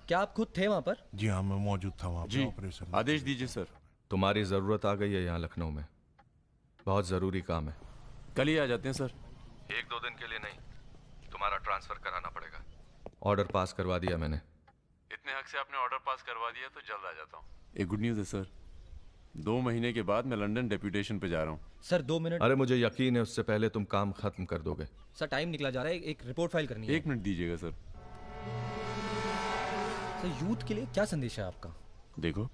क्या आप खुद थे वहां पर? जी हाँ, मैं मौजूद था वहां जी, पे ऑपरेशन। आदेश दीजिए सर। तुम्हारी जरूरत आ गई है यहाँ लखनऊ में, बहुत जरूरी काम है। कल ही आ जाते हैं सर। 1-2 दिन के लिए नहीं, तुम्हारा ट्रांसफर कराना पड़ेगा। ऑर्डर पास करवा दिया मैंने। इतने हक से आपने ऑर्डर पास करवा दिया तो जल्द आ जाता हूँ। एक गुड न्यूज़ है सर, 2 महीने के बाद मैं लंदन डेप्यूटेशन पे जा रहा हूँ। Sir 2 minute. अरे मुझे यकीन है उससे पहले तुम काम खत्म कर दोगे। सर टाइम निकला जा रहा है, एक रिपोर्ट फाइल करनी है। 1 मिनट दीजिएगा सर। सर यूथ के लिए क्या संदेश है आपका? देखो,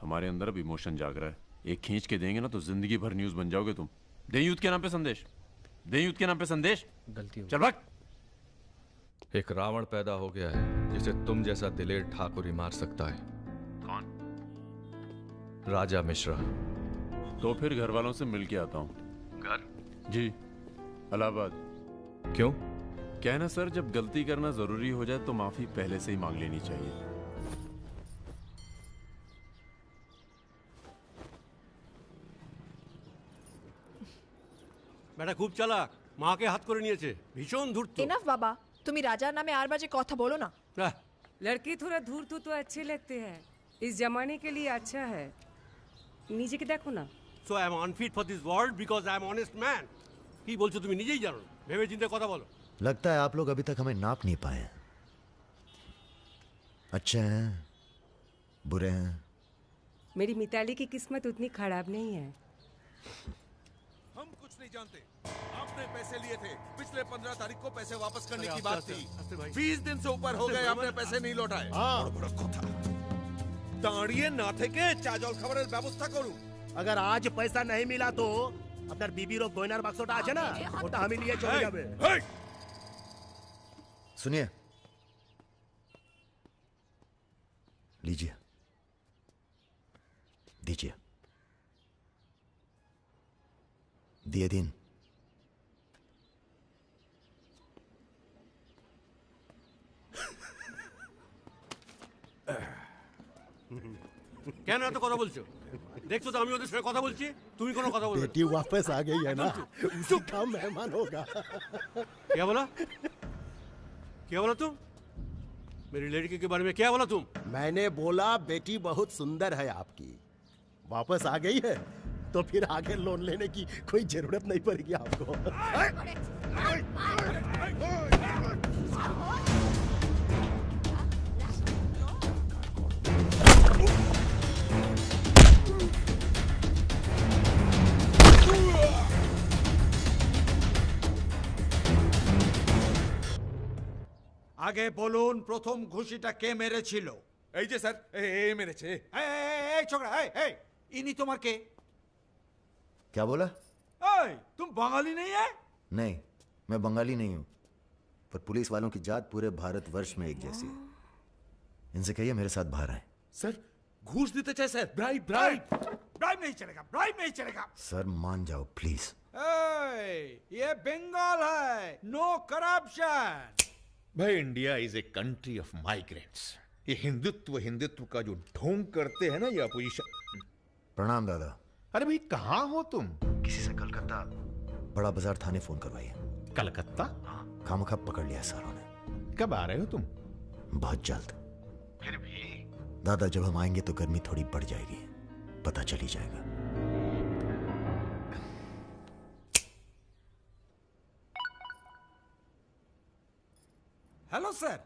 हमारे अंदर अब इमोशन जाग रहा है, एक खींच के देंगे ना तो जिंदगी भर न्यूज़ बन जाओगे तुम। दे यूथ के नाम पे संदेश, दे यूथ के नाम पे संदेश। गलती हो चल भाग। एक रावण पैदा हो गया है जिसे तुम जैसा दिलेर ठाकुर ही मार सकता है। कौन? राजा मिश्रा। तो फिर घर वालों से मिल के आता हूँ। घर? जी, इलाहाबाद। क्यों? क्या है ना सर, जब गलती करना जरूरी हो जाए तो माफी पहले से ही मांग लेनी चाहिए। বেটা খুব চালাক, মাকে হাত করে নিয়েছে, ভীষণ ধূর্ত। এনাফ বাবা, তুমি রাজার নামে আর বাজে কথা বলো না। लड़के थोड़ा धूर तो अच्छे लगते हैं, इस जमाने के लिए अच्छा है। नीचे के देखो ना। So I am unfit for this world because I am honest man. কি বলছো তুমি নিজেই জানো, ভেবে চিন্তে কথা বলো। लगता है आप लोग अभी तक हमें नाप नहीं पाए। अच्छे हैं, बुरे हैं। मेरी मिताली की किस्मत उतनी खराब नहीं है। हम कुछ नहीं जानते। आपने पैसे लिए थे, पिछले 15 तारीख को पैसे वापस करने की बात थी। 20 दिन से ऊपर हो गए, आपने पैसे नहीं लौटाए। बड़ा কথা। दाঁড়িয়ে না থেকে চা জল খাবারের ব্যবস্থা করুন। अगर आज पैसा नहीं मिला तो আপনার বিবির গয়নার বাক্সটা আছে না, ওটা আমি নিয়ে চলে যাবে। सुनिए, लीजिए, दीजिए, दिए दिन। কেন এত কথা বলছো? দেখছো তো আমি ওদের সঙ্গে কথা বলছি, তুমি কোনো কথা বলবে? बेटी वापस आ गई है ना, उसी का मेहमान होगा। क्या बोला? क्या बोला तुम? मेरी लड़की के बारे में क्या बोला तुम? मैंने बोला बेटी बहुत सुंदर है आपकी, वापस आ गई है तो फिर आगे लोन लेने की कोई जरूरत नहीं पड़ेगी आपको। আগে বলুন প্রথম ঘুষিটা কে মেরেছিল? এই যে স্যার, এ মেরেছে। এই ছোকরা, এই ইনি তোমার কে? क्या बोला? तुम बंगाली नहीं है? नहीं, मैं बंगाली नहीं हूं, पर पुलिस वालों की जात पूरे भारतवर्ष में एक जैसी है। इनसे कहिए मेरे साथ बाहर आए। सर घूस देते चाहे सर, ब्राइब ब्राइब ब्राइब नहीं चलेगा, ब्राइब नहीं चलेगा। सर मान जाओ प्लीज। ये बंगाल है, नो करप्शन। भाई India is a country of migrants. ये हिंदुत्व हिंदुत्व का जो ढोंग करते हैं ना ये अपोजिशन। प्रणाम दादा। अरे भाई कहाँ हो तुम? किसी से कलकत्ता बड़ा बाजार थाने फोन करवाइए। कलकत्ता? खामखा पकड़ लिया सारों ने। कब आ रहे हो तुम? बहुत जल्द। फिर भी दादा जब हम आएंगे तो गर्मी थोड़ी बढ़ जाएगी, पता चल ही जाएगा। Hello sir.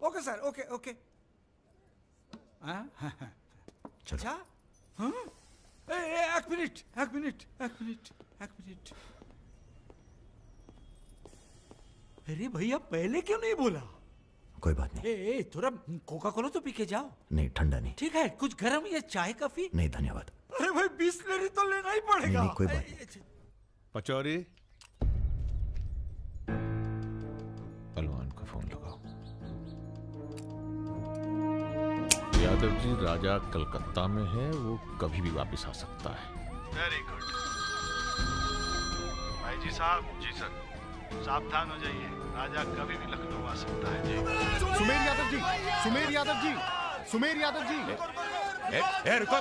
Okay sir, okay okay. अच्छा, एक मिनट एक मिनट एक मिनट एक मिनट। अरे भैया पहले क्यों नहीं बोला? कोई बात नहीं। ए थोड़ा कोका कोला तो पी के जाओ। नहीं, ठंडा नहीं। ठीक है, कुछ गर्म या चाय कॉफी? नहीं धन्यवाद। अरे भाई बिस्लरी तो लेना ही पड़ेगा। नहीं, कोई बात नहीं। पचौरी, पहलवान को फोन लगाओ। यादव जी, राजा कलकत्ता में है, वो कभी भी वापस आ सकता है। वेरी गुड भाई जी साहब। जी सर, सावधान हो जाइए, राजा कभी भी लखनऊ आ सकता है। जी सुमेर यादव जी, सुमेर यादव जी, सुमेर यादव जी। रुको,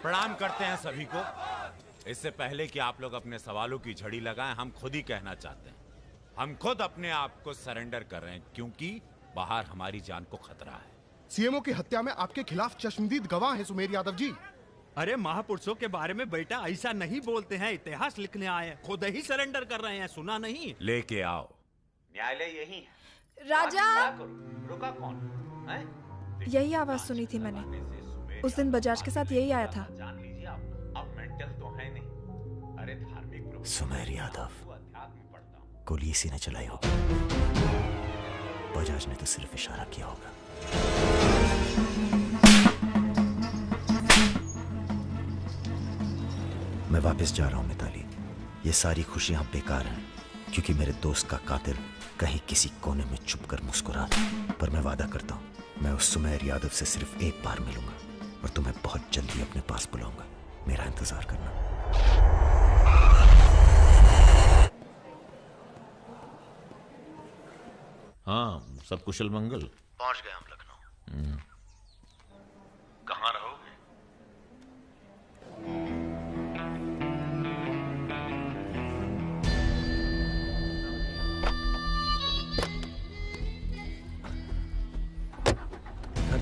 प्रणाम करते हैं सभी को। इससे पहले कि आप लोग अपने सवालों की झड़ी लगाएं, हम खुद ही कहना चाहते हैं, हम खुद अपने आप को सरेंडर कर रहे हैं, क्योंकि बाहर हमारी जान को खतरा है। सीएमओ की हत्या में आपके खिलाफ चश्मदीद गवाह है सुमेर यादव जी। अरे महापुरुषों के बारे में बेटा ऐसा नहीं बोलते हैं, इतिहास लिखने आए, खुद ही सरेंडर कर रहे हैं, सुना नहीं? लेके आओ, न्यायालय यही है। राजा, रुका कौन है? यही आवाज सुनी थी मैंने, उस दिन बजाज के साथ यही आया था। जान लीजिए अब मेंटल तो है नहीं। अरे धार्मिक सुमेर यादव, गोली इसी ने चलाई होगी, बजाज ने तो सिर्फ इशारा किया होगा। मैं वापस जा रहा हूं मिताली। ये सारी खुशियां बेकार हैं, क्योंकि मेरे दोस्त का कातिल कहीं किसी कोने में छुपकर मुस्कुरा रहा। पर मैं वादा करता हूं, मैं उस सुमेर यादव से सिर्फ एक बार मिलूंगा और तुम्हें बहुत जल्दी अपने पास बुलाऊंगा। मेरा इंतजार करना। हाँ, सब कुशल मंगल? पहुंच गए हम लखनऊ। कहाँ रहोगे?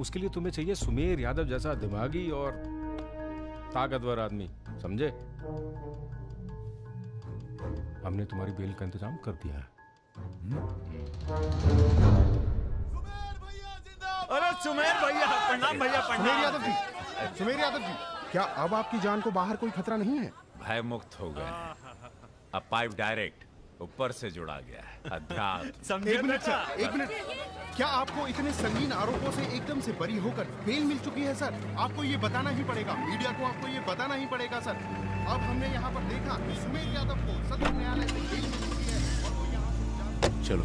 उसके लिए तुम्हें चाहिए सुमेर यादव जैसा दिमागी और ताकतवर आदमी, समझे? हमने तुम्हारी बेल का इंतजाम कर दिया है। अरे सुमेर भैया, प्रणाम भैया, प्रणाम। सुमेर यादव जी, सुमेर यादव जी, क्या अब आपकी जान को बाहर कोई खतरा नहीं है? भय मुक्त हो गए। अब पाइप डायरेक्ट ऊपर से जुड़ा गया है। अध्यात्म। एक मिनट सर, एक मिनट। क्या आपको इतने संगीन आरोपों से एकदम से बरी होकर बेल मिल चुकी है सर? आपको ये बताना ही पड़ेगा, मीडिया को आपको ये बताना ही पड़ेगा सर। अब हमने यहाँ पर देखा कि सुमेर यादव को सदर न्यायालय से बेल मिल चुकी है और वो यहाँ से चलो।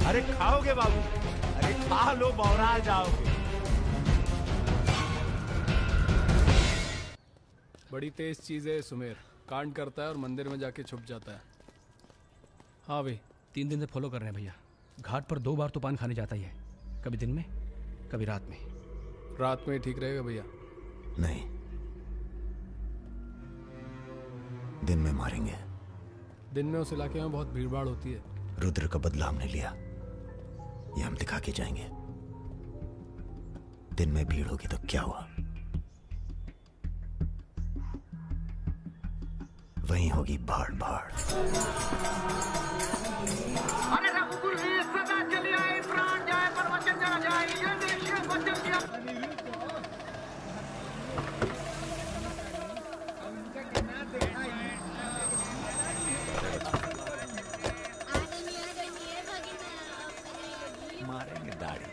अरे खाओगे बाबू, अरे खा लो, बौरा जाओगे। बड़ी तेज चीज है सुमेर, कांड करता है और मंदिर में जाके छुप जाता है। हाँ भाई, 3 दिन से फॉलो कर रहे हैं भैया। घाट पर 2 बार तो पान खाने जाता ही है, कभी दिन में कभी रात में। रात में ठीक रहेगा भैया? नहीं, दिन में मारेंगे। दिन में उस इलाके में बहुत भीड़ भाड़ होती है। रुद्र का बदला हमने लिया, ये हम दिखा के जाएंगे। दिन में भीड़ होगी तो क्या हुआ, वहीं होगी भाड़ भाड़। अरे रघुकुल वीर सदा चली आए, प्राण जाए पर वचन जरा जाए, ये देखिए वचन दिया। मारेंगे दाढ़ी।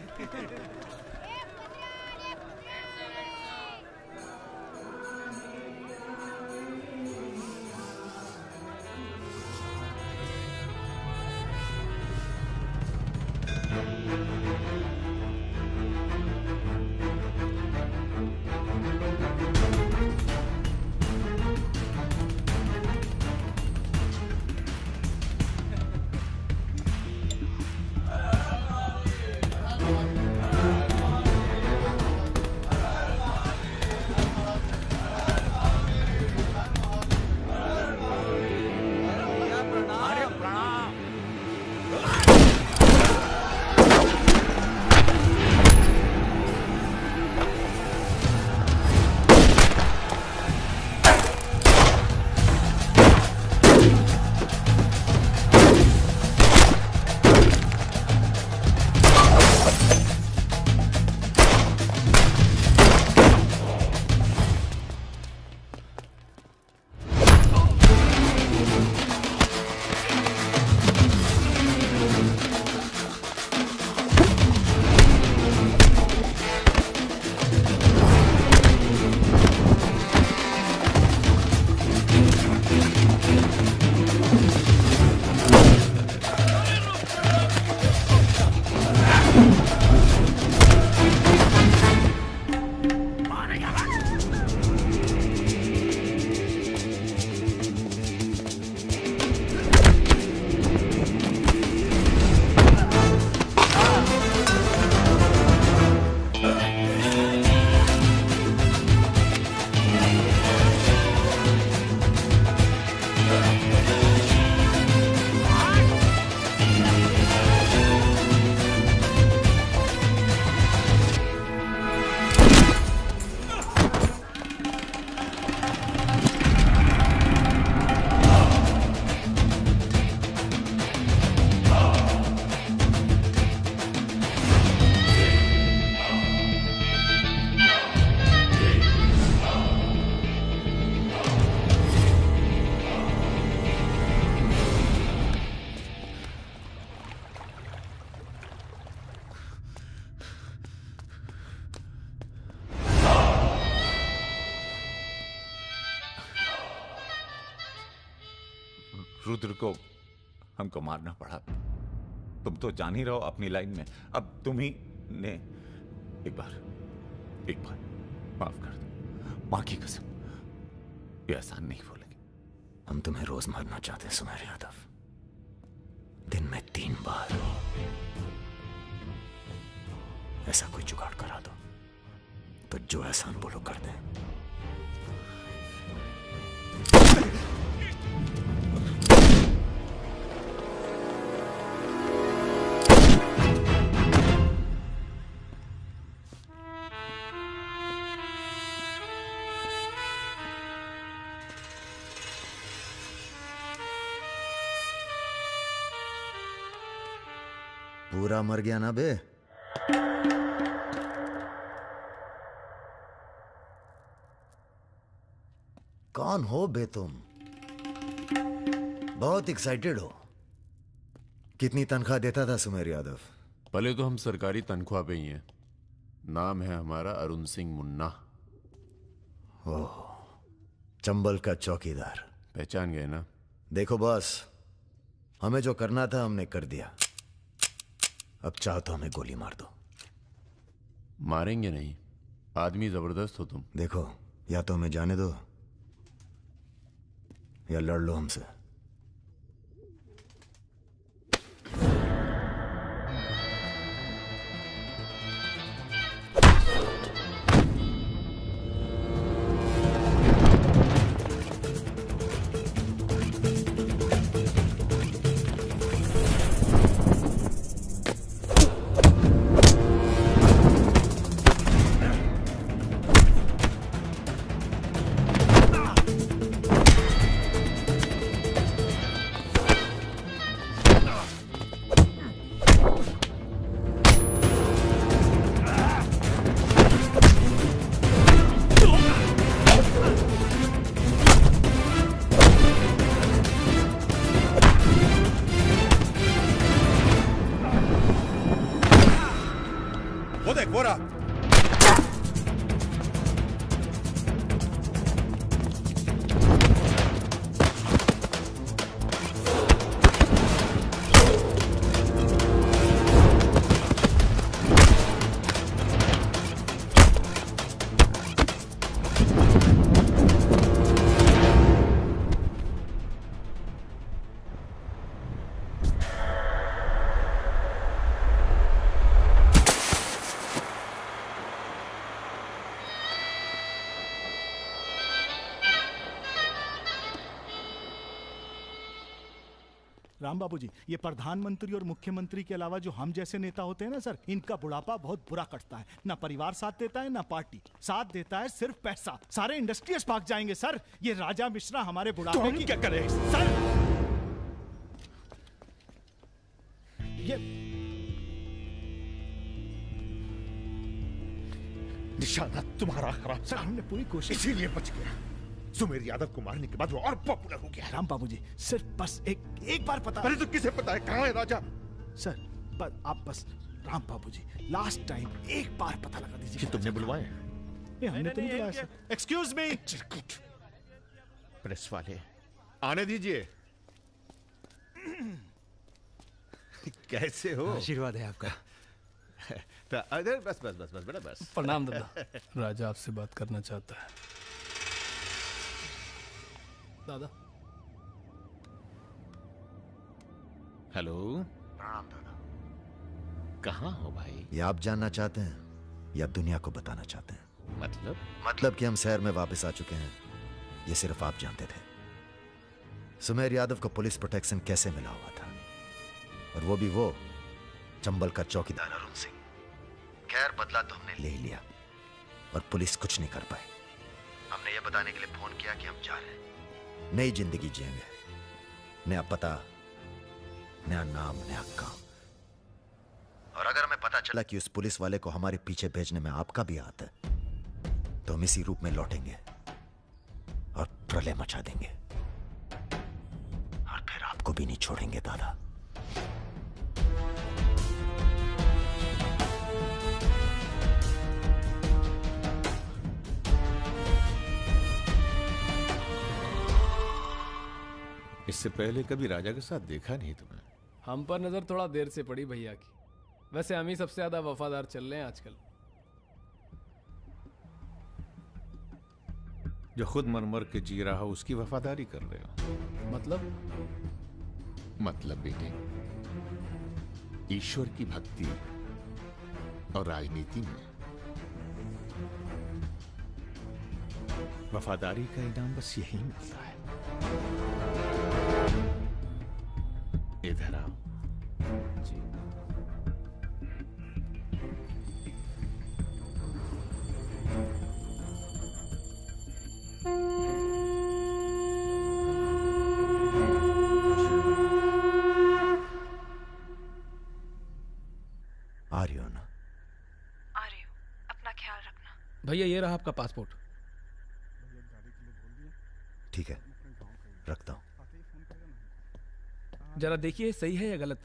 रुद्र को हमको मारना पड़ा। तुम तो जान ही रहो अपनी लाइन में। अब तुम ही ने एक बार माफ कर दो, मां की कसम, ये आसान नहीं भूलेंगे। हम तुम्हें रोज मारना चाहते हैं सुमेर यादव, दिन में 3 बार। ऐसा कोई जुगाड़ करा दो तो जो एहसान बोलो कर दे। पूरा मर गया ना बे? कौन हो बे तुम? बहुत एक्साइटेड हो। कितनी तनख्वाह देता था सुमेर यादव? पहले तो हम सरकारी तनख्वाह पे ही हैं। नाम है हमारा अरुण सिंह मुन्ना। ओह, चंबल का चौकीदार। पहचान गए ना? देखो बॉस, हमें जो करना था हमने कर दिया। अब चाहो तो हमें गोली मार दो। मारेंगे नहीं, आदमी जबरदस्त हो तुम। देखो, या तो हमें जाने दो या लड़ लो हमसे। वो देख गोरा। राम बाबू जी, ये प्रधानमंत्री और मुख्यमंत्री के अलावा जो हम जैसे नेता होते हैं ना सर, इनका बुढ़ापा बहुत बुरा कटता है। ना परिवार साथ देता है, ना पार्टी साथ देता है, सिर्फ पैसा। सारे इंडस्ट्रीज भाग जाएंगे सर। ये राजा मिश्रा हमारे बुढ़ापे की क्या करे सर? ये निशाना तुम्हारा खराब सर, हमने पूरी कोशिश, इसीलिए बच गया। सुमेर यादव को मारने के बाद वो और पॉपुलर हो गया। राम बाबू जी, सिर्फ बस एक बार पता। अरे तो किसे पता है कहाँ है राजा? सर आप बस, राम बाबू जी, लास्ट टाइम एक बार पता लगा दीजिए। तुमने बुलवाए? ये हमने तो नहीं बुलाया सर। Excuse me. प्रेस वाले आने दीजिए। कैसे हो? आशीर्वाद है आपका। अरे बस बस बस बस बेटा बस। प्रणाम दादा। राजा आपसे बात करना चाहता है। दादा। हेलो। प्रणाम दादा। कहाँ हो भाई? ये आप जानना चाहते हैं या दुनिया को बताना चाहते हैं? मतलब कि हम शहर में वापस आ चुके हैं, ये सिर्फ आप जानते थे। सुमेर यादव को पुलिस प्रोटेक्शन कैसे मिला हुआ था, और वो भी वो चंबल का चौकीदार अरुण सिंह। खैर, बदला तो हमने ले ही लिया और पुलिस कुछ नहीं कर पाई। हमने ये बताने के लिए फोन किया कि हम जा रहे हैं, नई जिंदगी जिएंगे, नया पता, नया नाम, नया काम। और अगर हमें पता चला कि उस पुलिस वाले को हमारे पीछे भेजने में आपका भी हाथ है, तो हम इसी रूप में लौटेंगे और प्रलय मचा देंगे, और फिर आपको भी नहीं छोड़ेंगे दादा। इस इससे पहले कभी राजा के साथ देखा नहीं तुम्हें। हम पर नजर थोड़ा देर से पड़ी भैया की। वैसे हम ही सबसे ज्यादा वफादार चल रहे हैं आजकल। जो खुद मर मर के जी रहा हो उसकी वफादारी कर रहे हो। मतलब बेटे, ईश्वर की भक्ति और राजनीति में वफादारी का इनाम बस यही मिलता है। इधर आओ। जी। आ रही हो ना? आ रही हूँ, अपना ख्याल रखना। भैया ये रहा आपका पासपोर्ट। ठीक है, रखता हूं। जरा देखिए सही है या गलत।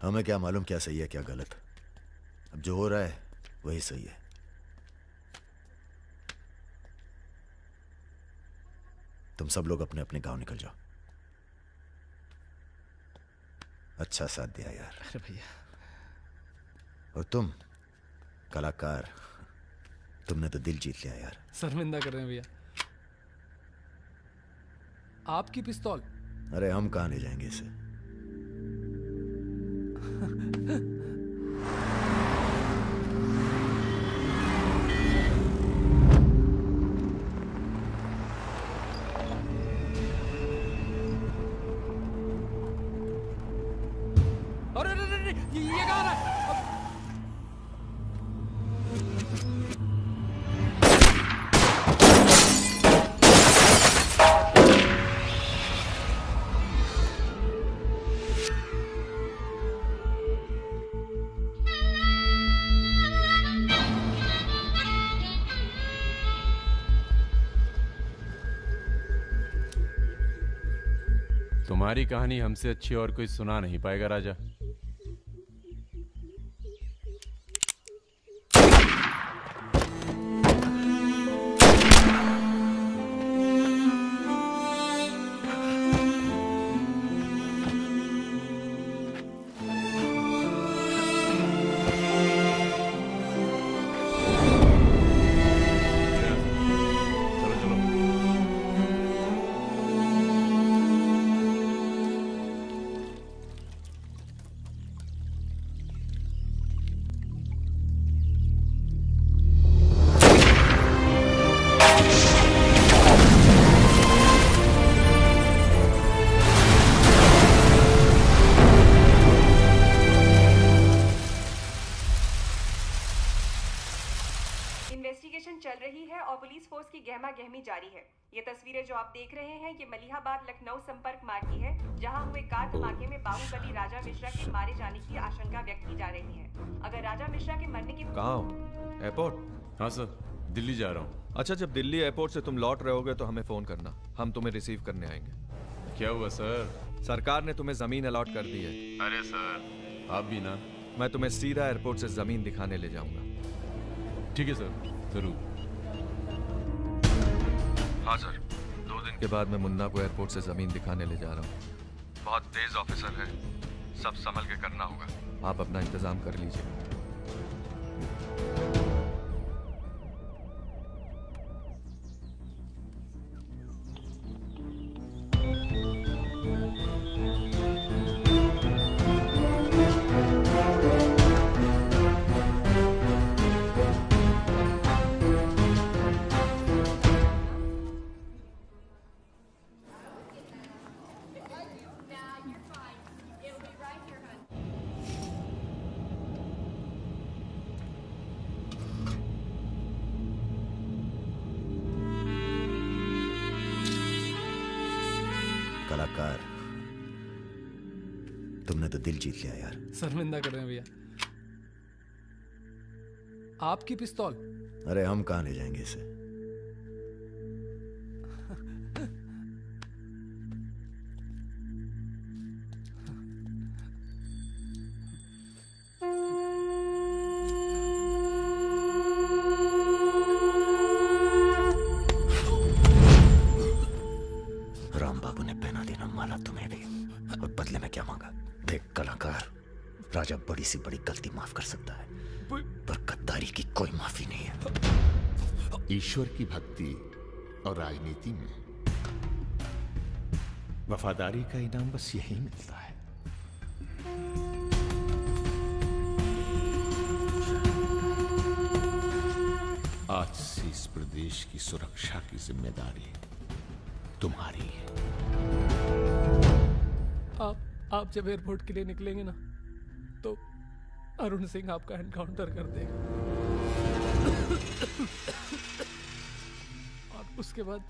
हमें क्या मालूम क्या सही है क्या गलत। अब जो हो रहा है वही सही है। तुम सब लोग अपने अपने गांव निकल जाओ। अच्छा साथ दिया यार। अरे भैया। और तुम कलाकार, तुमने तो दिल जीत लिया यार। शर्मिंदा कर रहे हैं भैया। आपकी पिस्तौल। अरे हम कहां ले जाएंगे इसे। अरे ये कहाँ रहा है? तुम्हारी कहानी हमसे अच्छी और कोई सुना नहीं पाएगा राजा। इन्वेस्टिगेशन चल रही है और पुलिस फोर्स की गहमा गहमी जारी है। ये तस्वीरें जो आप देख रहे हैं ये मलिहाबाद लखनऊ संपर्क मार्ग की है, जहां हुए कार धमाके में बाहुबली राजा मिश्रा के मारे जाने की आशंका व्यक्त की जा रही है। अगर राजा मिश्रा के मरने की कहाँ हो? एयरपोर्ट? हाँ सर, दिल्ली जा रहा हूँ। अच्छा, जब दिल्ली एयरपोर्ट से तुम लौट रहे होगे तो हमें फोन करना, हम तुम्हें रिसीव करने आएंगे। क्या हुआ सर? सरकार ने तुम्हें जमीन अलॉट कर दी है। अरे सर, आप भी ना। मैं तुम्हें सीधा एयरपोर्ट से जमीन दिखाने ले जाऊंगा। ठीक है सर, जरूर। हाँ सर, 2 दिन के बाद मैं मुन्ना को एयरपोर्ट से जमीन दिखाने ले जा रहा हूँ। बहुत तेज ऑफिसर है, सब संभल के करना होगा। आप अपना इंतजाम कर लीजिए। कलाकार, तुमने तो दिल जीत लिया यार। शर्मिंदा कर रहे हैं भैया। आपकी पिस्तौल। अरे हम कहां ले जाएंगे इसे। राम बाबू ने पहना दी देख कलाकार, राजा बड़ी सी बड़ी गलती माफ कर सकता है, पर गद्दारी की कोई माफी नहीं है। ईश्वर की भक्ति और राजनीति में वफादारी का इनाम बस यही मिलता है। आज से इस प्रदेश की सुरक्षा की जिम्मेदारी तुम्हारी है। आप जब एयरपोर्ट के लिए निकलेंगे ना, तो अरुण सिंह आपका एनकाउंटर कर देगा और उसके बाद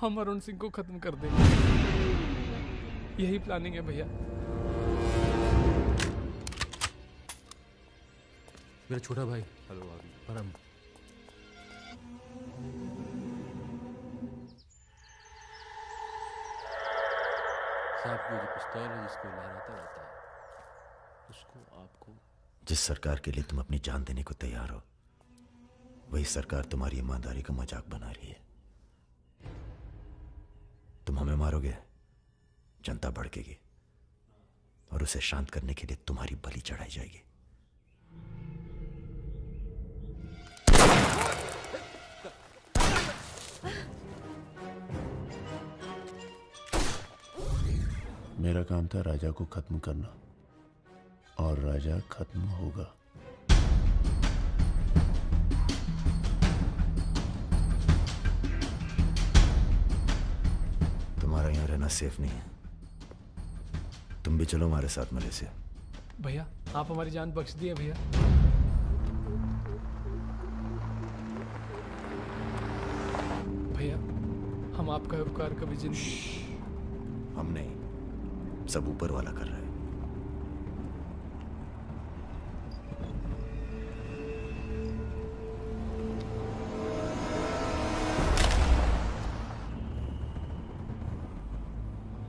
हम अरुण सिंह को खत्म कर देंगे। यही प्लानिंग है भैया। मेरा छोटा भाई। हेलो भाभी। परम। साहब को जो पिस्तौल है जिसको लहराता रहता है, उसको आपको। जिस सरकार के लिए तुम अपनी जान देने को तैयार हो, वही सरकार तुम्हारी ईमानदारी का मजाक बना रही है। तुम हमें मारोगे, जनता भड़केगी और उसे शांत करने के लिए तुम्हारी बलि चढ़ाई जाएगी। मेरा काम था राजा को खत्म करना, और राजा खत्म होगा। तुम्हारा यहां रहना सेफ नहीं है, तुम भी चलो हमारे साथ मलेशिया। भैया आप हमारी जान बख्श दिए भैया। भैया हम आपका उपकार कभी जिंदगी। हम नहीं, सब ऊपर वाला कर रहा है।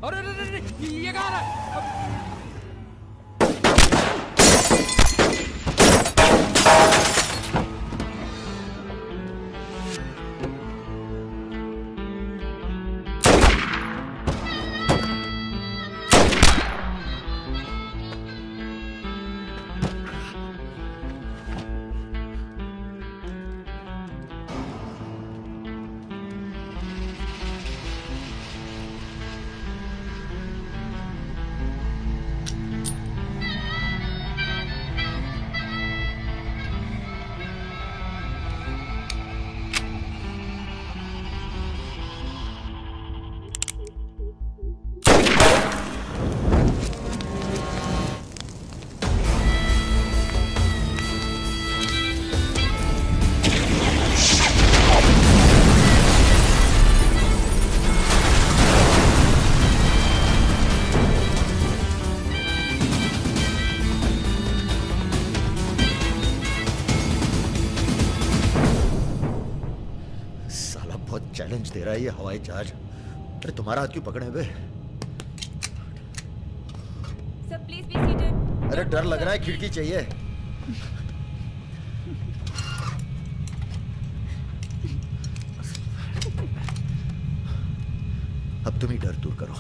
अरे ये कहाँ रहा है? चैलेंज दे रहा है ये हवाई जहाज। अरे तुम्हारा हाथ क्यों पकड़े हुए? Sir please be seated. अरे डर लग रहा है, खिड़की चाहिए। अब तुम ही डर दूर करो।